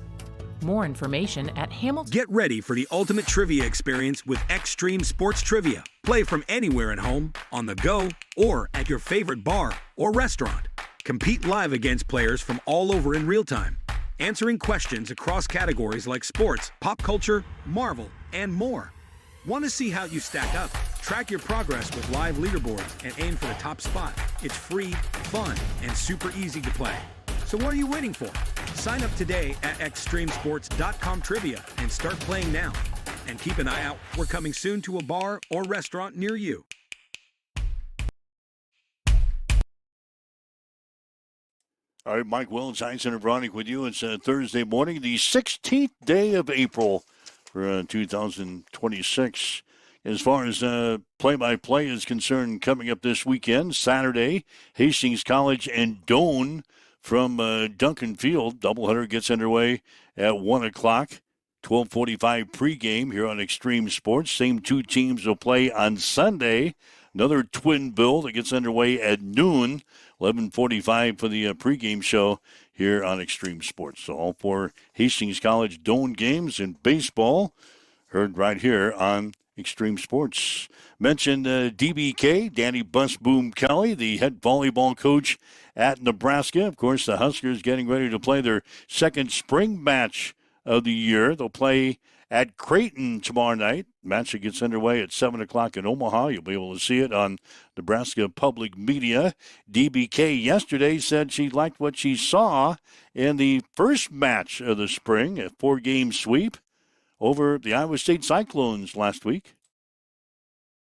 More information at Hamilton. Get ready for the ultimate trivia experience with Extreme Sports Trivia. Play from anywhere at home, on the go, or at your favorite bar or restaurant. Compete live against players from all over in real time, answering questions across categories like sports, pop culture, Marvel, and more. Want to see how you stack up? Track your progress with live leaderboards and aim for the top spot. It's free, fun, and super easy to play. So what are you waiting for? Sign up today at extremesports.com trivia and start playing now. And keep an eye out. We're coming soon to a bar or restaurant near you. All right, Mike Wells, Heinz and Bronick with you. It's Thursday morning, the 16th day of April for 2026. As far as play-by-play is concerned, coming up this weekend, Saturday, Hastings College and Doane from Duncan Field. Doubleheader gets underway at 1 o'clock. 12:45 pregame here on Extreme Sports. Same two teams will play on Sunday. Another twin bill that gets underway at noon. 11:45 for the pregame show here on Extreme Sports. So all four Hastings College Doane games in baseball heard right here on Extreme Sports. Mentioned DBK, Danny Bus Boom Kelly, the head volleyball coach at Nebraska. Of course, the Huskers getting ready to play their second spring match of the year. They'll play at Creighton tomorrow night. Match that gets underway at 7 o'clock in Omaha. You'll be able to see it on Nebraska Public Media. DBK yesterday said she liked what she saw in the first match of the spring, a 4-game sweep over the Iowa State Cyclones last week.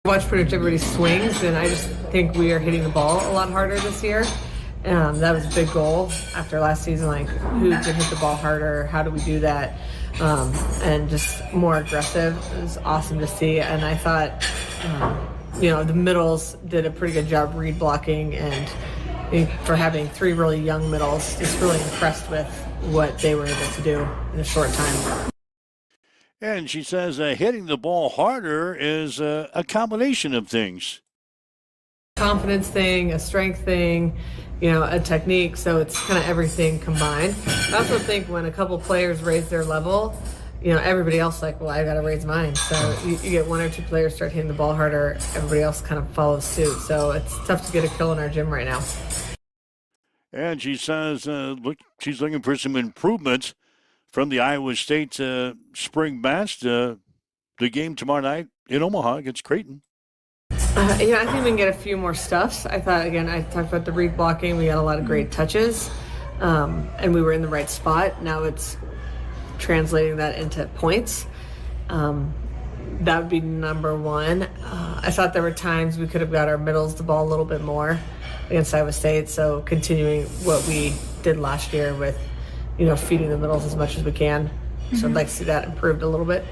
Watch pretty much everybody's swings, and I just think we are hitting the ball a lot harder this year. That was a big goal after last season, like who can hit the ball harder, how do we do that, and just more aggressive. It was awesome to see, and I thought, the middles did a pretty good job read blocking, and for having 3 really young middles, just really impressed with what they were able to do in a short time. And she says hitting the ball harder is a combination of things. Confidence thing, a strength thing, a technique, so it's kind of everything combined. I also think when a couple players raise their level, everybody else I got to raise mine. So you get 1 or 2 players start hitting the ball harder, everybody else kind of follows suit. So it's tough to get a kill in our gym right now. And she says, she's looking for some improvements from the Iowa State spring match. The game tomorrow night in Omaha against Creighton. I think we can get a few more stuffs. I thought, again, I talked about the read blocking. We got a lot of great touches, and we were in the right spot. Now it's translating that into points. That would be number one. I thought there were times we could have got our middles the ball a little bit more against Iowa State, so continuing what we did last year with, feeding the middles as much as we can. So I'd like to see that improved a little bit.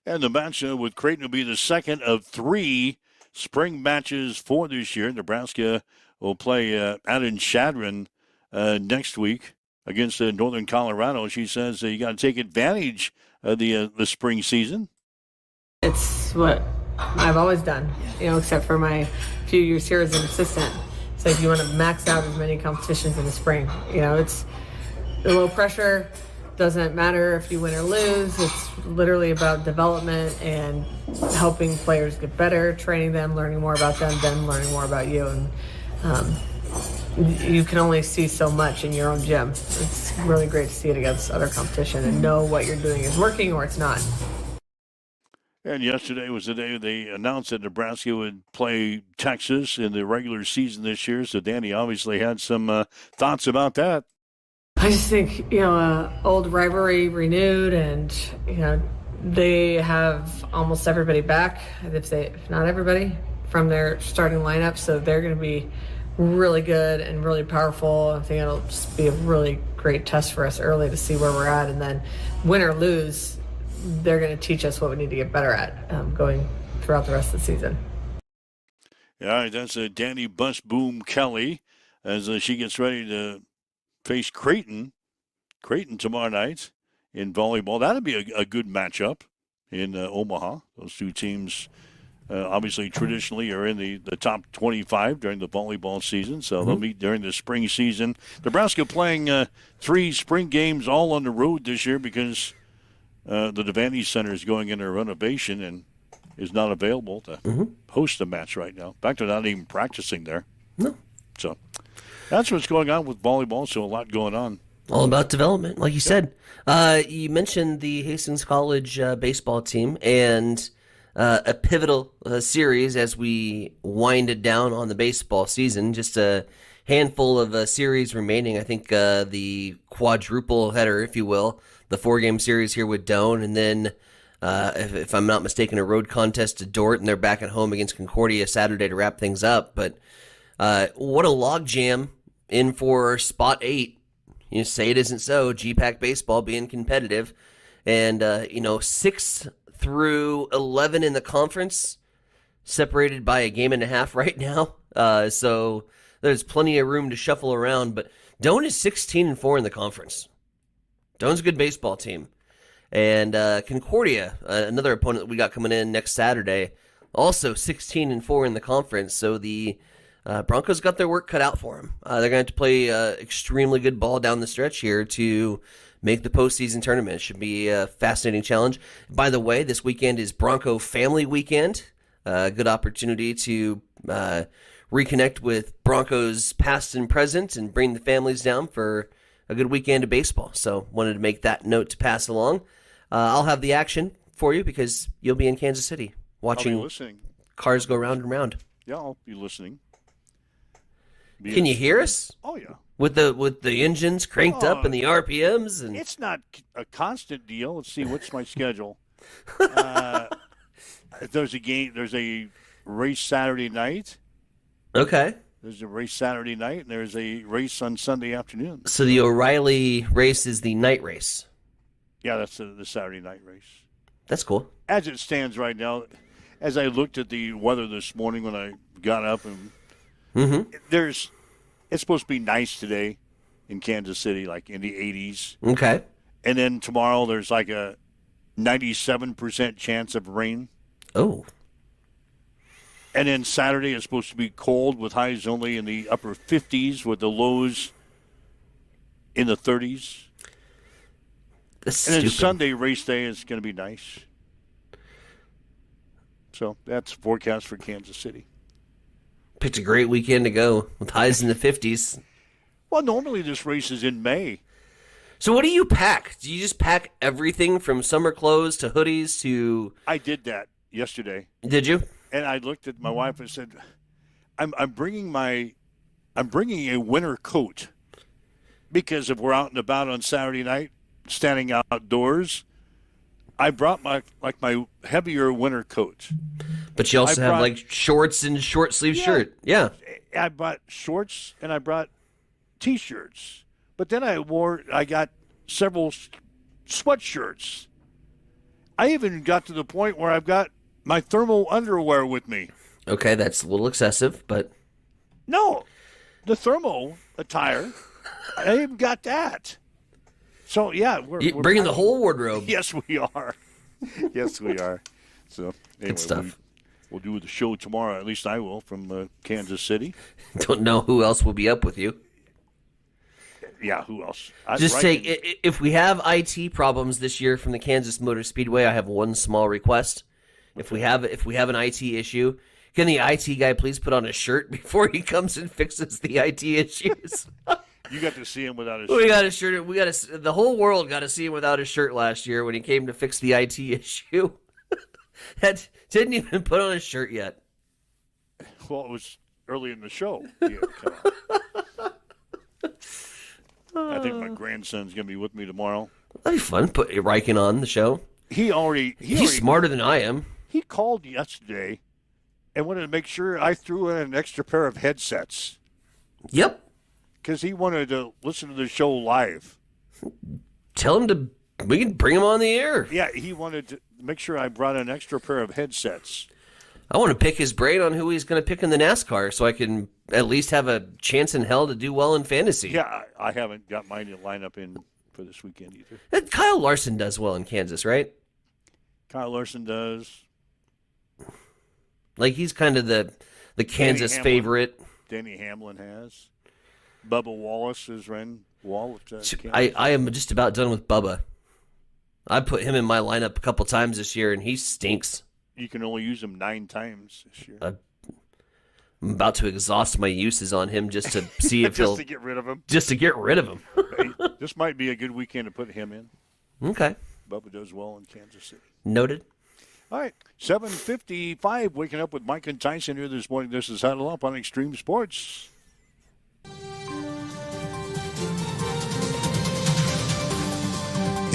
And the match with Creighton will be the second of 3 spring matches for this year. Nebraska will play Adam Shadron next week against Northern Colorado. She says you got to take advantage of the spring season. It's what I've always done, except for my few years here as an assistant. So if you want to max out as many competitions in the spring, it's a low pressure. Doesn't matter if you win or lose. It's literally about development and helping players get better, training them, learning more about them learning more about you. And you can only see so much in your own gym. It's really great to see it against other competition and know what you're doing is working or it's not. And yesterday was the day they announced that Nebraska would play Texas in the regular season this year. So Danny obviously had some thoughts about that. I just think, old rivalry renewed, and, they have almost everybody back, if not everybody, from their starting lineup. So they're going to be really good and really powerful. I think it'll just be a really great test for us early to see where we're at. And then win or lose, they're going to teach us what we need to get better at going throughout the rest of the season. All right, that's Danny Bus Boom Kelly as she gets ready to face Creighton tomorrow night in volleyball. That'll be a good matchup in Omaha. Those two teams obviously traditionally are in the top 25 during the volleyball season, so they'll meet during the spring season. Nebraska playing 3 spring games all on the road this year because the Devaney Center is going into renovation and is not available to host a match right now. In fact, they're not even practicing there. No. So that's what's going on with volleyball, so a lot going on. All about development, like you said. You mentioned the Hastings College baseball team and a pivotal series as we winded down on the baseball season. Just a handful of series remaining. I think the quadruple header, if you will, the 4-game series here with Doane, and then, if I'm not mistaken, a road contest to Dort, and they're back at home against Concordia Saturday to wrap things up. But what a logjam in for spot 8. You say it isn't so. GPAC baseball being competitive, and 6 through 11 in the conference, separated by a game and a half right now. So there's plenty of room to shuffle around. But Doane is 16-4 in the conference. Doane's a good baseball team, and Concordia, another opponent that we got coming in next Saturday, also 16-4 in the conference. So the Broncos got their work cut out for them. They're going to have to play extremely good ball down the stretch here to make the postseason tournament. It should be a fascinating challenge. By the way, this weekend is Bronco Family Weekend. Good opportunity to reconnect with Broncos past and present and bring the families down for a good weekend of baseball. So wanted to make that note to pass along. I'll have the action for you because you'll be in Kansas City watching cars go round and round. Yeah, I'll be listening. Can you hear us? Oh, yeah. With the engines cranked up and the RPMs? And it's not a constant deal. Let's see, what's my schedule? There's a race Saturday night. Okay. There's a race Saturday night, and there's a race on Sunday afternoon. So the O'Reilly race is the night race? Yeah, that's the Saturday night race. That's cool. As it stands right now, as I looked at the weather this morning when I got up, and it's supposed to be nice today in Kansas City, like in the 80s. Okay. And then tomorrow there's like a 97% chance of rain. Oh. And then Saturday is supposed to be cold with highs only in the upper 50s with the lows in the 30s. That's and then stupid. Sunday race day is going to be nice. So that's the forecast for Kansas City. Picked a great weekend to go with highs in the 50s. Well, normally this race is in May. So what do you pack? Do you just pack everything from summer clothes to hoodies to... I did that yesterday. Did you? And I looked at my wife and said, I'm bringing a winter coat because if we're out and about on Saturday night, standing outdoors, I brought my heavier winter coat. But you also have like shorts and short sleeve shirt. Yeah. I brought shorts and I brought T-shirts. But then I got several sweatshirts. I even got to the point where I've got my thermal underwear with me. Okay, that's a little excessive, but... No, the thermal attire, I even got that. So, yeah. We're bringing the whole wardrobe. Yes, we are. Yes, we are. So, anyway, good stuff. We'll do the show tomorrow. At least I will, from Kansas City. Don't know who else will be up with you. Yeah, who else? If we have IT problems this year from the Kansas Motor Speedway, I have one small request. If we have an IT issue, can the IT guy please put on a shirt before he comes and fixes the IT issues? You got to see him without a shirt. We got a shirt. The whole world got to see him without a shirt last year when he came to fix the IT issue. That didn't even put on a shirt yet. Well, it was early in the show. Yeah, I think my grandson's going to be with me tomorrow. That'd be fun. Put Riken on the show. He's smarter than I am. He called yesterday and wanted to make sure I threw in an extra pair of headsets. Yep. Because he wanted to listen to the show live. Tell him we can bring him on the air. Yeah, he wanted to make sure I brought an extra pair of headsets. I want to pick his brain on who he's going to pick in the NASCAR so I can at least have a chance in hell to do well in fantasy. Yeah, I haven't got mine to line up in for this weekend either. Kyle Larson does well in Kansas, right? Kyle Larson does. Like, he's kind of the Kansas favorite. Danny Hamlin has. Bubba Wallace is ran wall. I am just about done with Bubba. I put him in my lineup a couple times this year, and he stinks. You can only use him 9 times this year. I'm about to exhaust my uses on him just to see if just to get rid of him. Just to get rid of him. This might be a good weekend to put him in. Okay. Bubba does well in Kansas City. Noted. All right, 7:55. Waking up with Mike and Tyson here this morning. This is Huddle Up on Extreme Sports.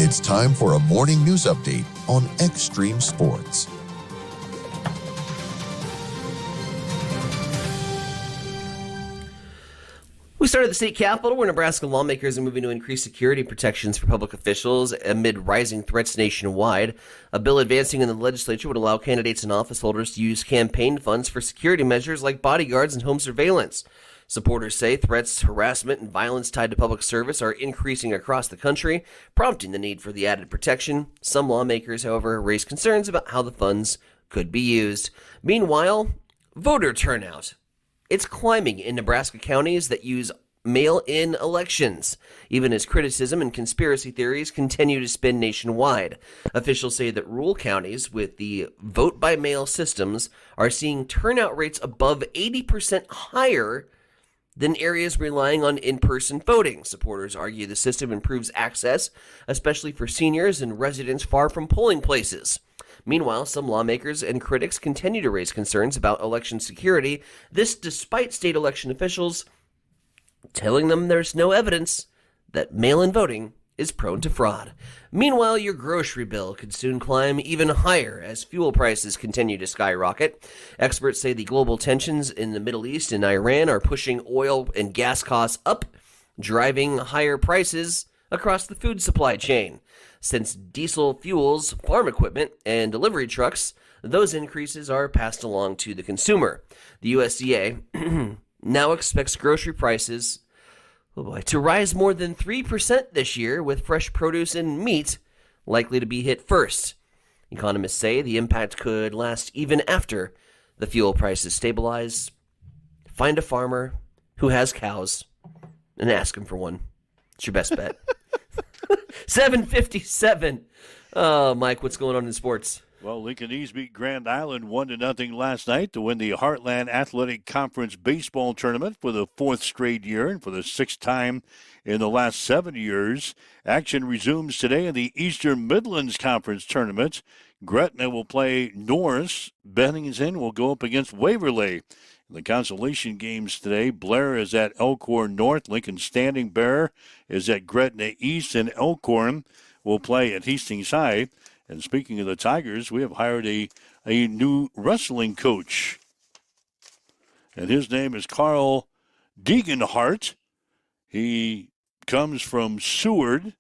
It's time for a morning news update on Extreme Sports. We started the state capitol, where Nebraska lawmakers are moving to increase security protections for public officials amid rising threats nationwide. A bill advancing in the legislature would allow candidates and office holders to use campaign funds for security measures like bodyguards and home surveillance. Supporters say threats, harassment, and violence tied to public service are increasing across the country, prompting the need for the added protection. Some lawmakers, however, raise concerns about how the funds could be used. Meanwhile, voter turnout. It's climbing in Nebraska counties that use mail-in elections, even as criticism and conspiracy theories continue to spin nationwide. Officials say that rural counties with the vote-by-mail systems are seeing turnout rates above 80% higher than areas relying on in-person voting. Supporters argue the system improves access, especially for seniors and residents far from polling places. Meanwhile, some lawmakers and critics continue to raise concerns about election security, this despite state election officials telling them there's no evidence that mail-in voting is prone to fraud. Meanwhile, your grocery bill could soon climb even higher as fuel prices continue to skyrocket. Experts say the global tensions in the Middle East and Iran are pushing oil and gas costs up, driving higher prices across the food supply chain. Since diesel fuels farm equipment and delivery trucks, those increases are passed along to the consumer. The USDA now expects grocery prices to rise more than 3% this year, with fresh produce and meat likely to be hit first. Economists say the impact could last even after the fuel prices stabilize. Find a farmer who has cows and ask him for one. It's your best bet. 7:57. Oh, Mike, what's going on in sports? Well, Lincoln East beat Grand Island 1-0 last night to win the Heartland Athletic Conference baseball tournament for the 4th straight year and for the 6th time in the last 7 years. Action resumes today in the Eastern Midlands Conference tournament. Gretna will play Norris. Bennington will go up against Waverly. In the consolation games today, Blair is at Elkhorn North. Lincoln Standing Bear is at Gretna East, and Elkhorn will play at Hastings High. And speaking of the Tigers, we have hired a new wrestling coach. And his name is Carl Degenhart. He comes from Seward,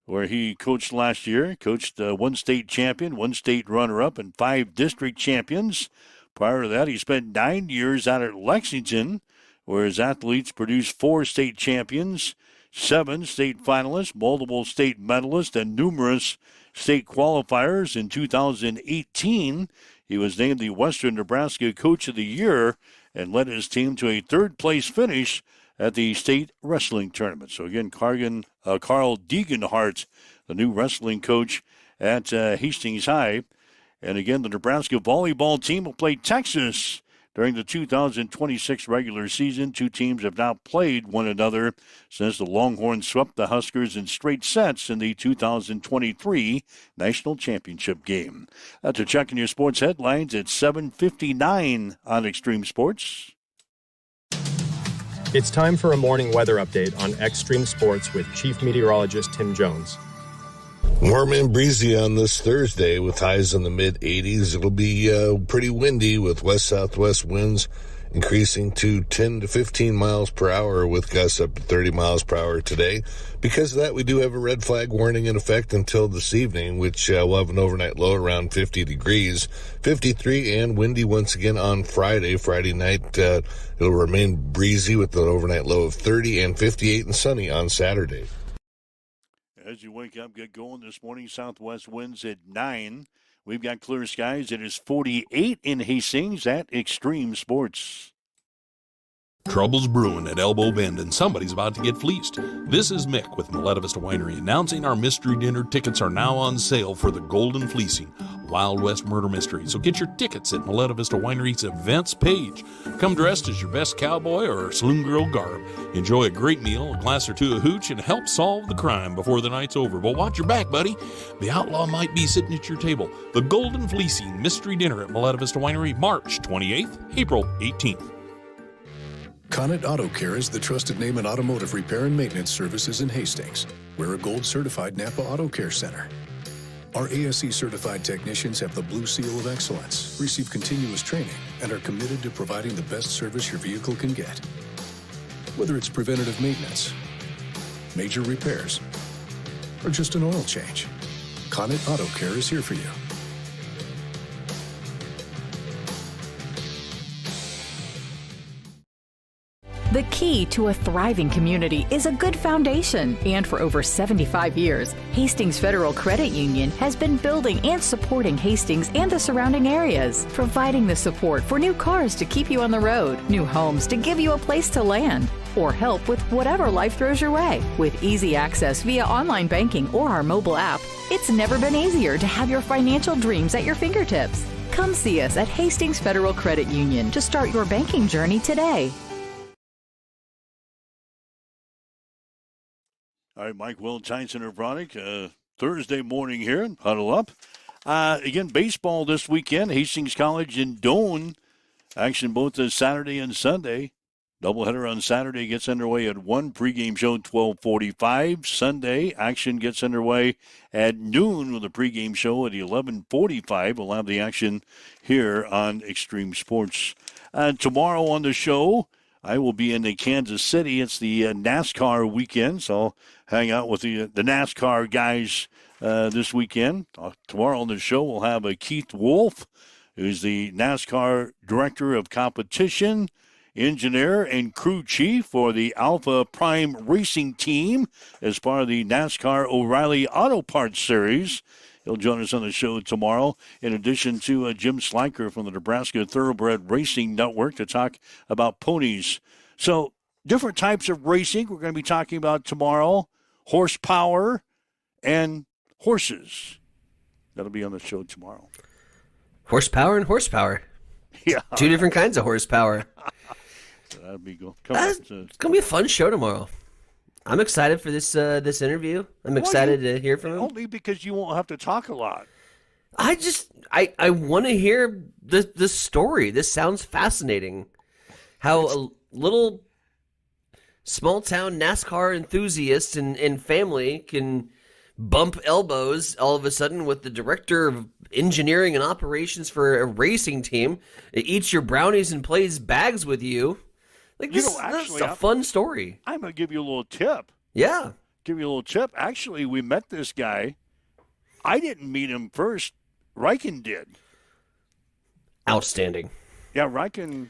where he coached last year. Coached one state champion, one state runner-up, and 5 district champions. Prior to that, he spent 9 years out at Lexington, where his athletes produced 4 state champions, 7 state finalists, multiple state medalists, and numerous state qualifiers. In 2018, he was named the Western Nebraska Coach of the Year and led his team to a 3rd-place finish at the state wrestling tournament. So again, Carl Degenhart, the new wrestling coach at Hastings High. And again, the Nebraska volleyball team will play Texas during the 2026 regular season. 2 teams have now played one another since the Longhorns swept the Huskers in straight sets in the 2023 National Championship game. That's a check in your sports headlines at 7:59 on Extreme Sports. It's time for a morning weather update on Extreme Sports with Chief Meteorologist Tim Jones. Warm and breezy on this Thursday with highs in the mid-80s. It'll be pretty windy with west-southwest winds increasing to 10 to 15 miles per hour with gusts up to 30 miles per hour today. Because of that, we do have a red flag warning in effect until this evening, which will have an overnight low around 50 degrees, 53 and windy once again on Friday. Friday night, it'll remain breezy with an overnight low of 30 and 58 and sunny on Saturday. As you wake up, get going this morning, southwest winds at 9. We've got clear skies. It is 48 in Hastings at Extreme Sports. Trouble's brewing at Elbow Bend, and somebody's about to get fleeced. This is Mick with Miletta Vista Winery announcing our mystery dinner tickets are now on sale for the Golden Fleecing, Wild West Murder Mystery. So get your tickets at Miletta Vista Winery's events page. Come dressed as your best cowboy or saloon girl garb. Enjoy a great meal, a glass or two of hooch, and help solve the crime before the night's over. But watch your back, buddy. The outlaw might be sitting at your table. The Golden Fleecing Mystery Dinner at Miletta Vista Winery, March 28th, April 18th. Connet Auto Care is the trusted name in automotive repair and maintenance services in Hastings. We're a gold-certified Napa Auto Care Center. Our ASE-certified technicians have the Blue Seal of Excellence, receive continuous training, and are committed to providing the best service your vehicle can get. Whether it's preventative maintenance, major repairs, or just an oil change, Connet Auto Care is here for you. The key to a thriving community is a good foundation. And for over 75 years, Hastings Federal Credit Union has been building and supporting Hastings and the surrounding areas, providing the support for new cars to keep you on the road, new homes to give you a place to land, or help with whatever life throws your way. With easy access via online banking or our mobile app, it's never been easier to have your financial dreams at your fingertips. Come see us at Hastings Federal Credit Union to start your banking journey today. All right, Mike Will, Time Center product. Thursday morning here, huddle up. Again, baseball this weekend. Hastings College in Doane. Action both Saturday and Sunday. Doubleheader on Saturday gets underway at 1. Pregame show 12:45. Sunday, action gets underway at noon with a pregame show at 11:45. We'll have the action here on Extreme Sports. Tomorrow on the show, I will be in Kansas City. It's the NASCAR weekend, so I'll hang out with the NASCAR guys this weekend. Tomorrow on the show, we'll have Keith Wolf, who's the NASCAR Director of Competition, Engineer, and Crew Chief for the Alpha Prime Racing Team as part of the NASCAR O'Reilly Auto Parts Series. He'll join us on the show tomorrow, in addition to Jim Sliker from the Nebraska Thoroughbred Racing Network to talk about ponies. So, different types of racing we're going to be talking about tomorrow, horsepower and horses. That'll be on the show tomorrow. Horsepower and horsepower. Yeah. Two different kinds of horsepower. That'll be good. It's going to be a fun show tomorrow. I'm excited for this interview. I'm excited to hear from him. Only because you won't have to talk a lot. I want to hear the story. This sounds fascinating. How a little small town NASCAR enthusiast and family can bump elbows all of a sudden with the director of engineering and operations for a racing team. It eats your brownies and plays bags with you. Like, this is a fun story. I'm going to give you a little tip. Yeah. Give you a little tip. Actually, we met this guy. I didn't meet him first. Riken did. Outstanding. Yeah, Riken,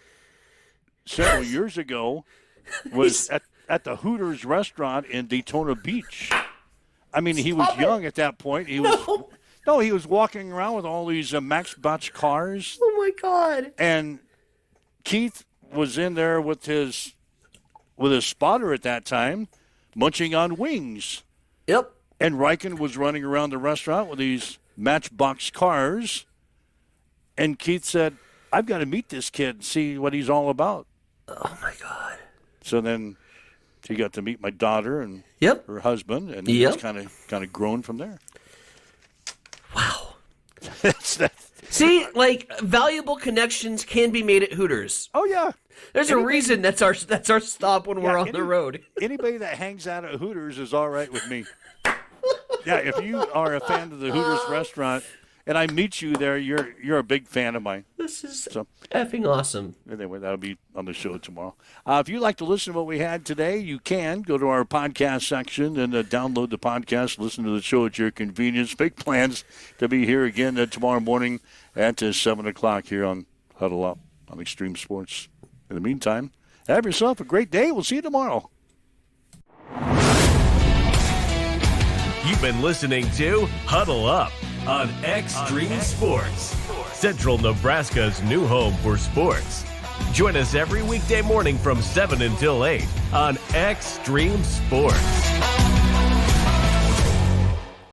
several years ago, was at the Hooters restaurant in Daytona Beach. I mean, he was young at that point. He was walking around with all these Matchbox cars. Oh, my God. And Keith was in there with his spotter at that time, munching on wings. Yep. And Riken was running around the restaurant with these Matchbox cars. And Keith said, I've got to meet this kid and see what he's all about. Oh, my God. So then he got to meet my daughter and her husband, and it's kind of grown from there. Wow. See, like, valuable connections can be made at Hooters. Oh, yeah. There's a reason that's our stop when we're on the road. Anybody that hangs out at Hooters is all right with me. Yeah, if you are a fan of the Hooters restaurant and I meet you there, you're a big fan of mine. This is effing awesome. Anyway, that'll be on the show tomorrow. If you'd like to listen to what we had today, you can go to our podcast section and download the podcast, listen to the show at your convenience. Big plans to be here again tomorrow morning at 7 o'clock here on Huddle Up on Extreme Sports. In the meantime, have yourself a great day. We'll see you tomorrow. You've been listening to Huddle Up on Extreme Sports, Central Nebraska's new home for sports. Join us every weekday morning from 7 until 8 on Extreme Sports.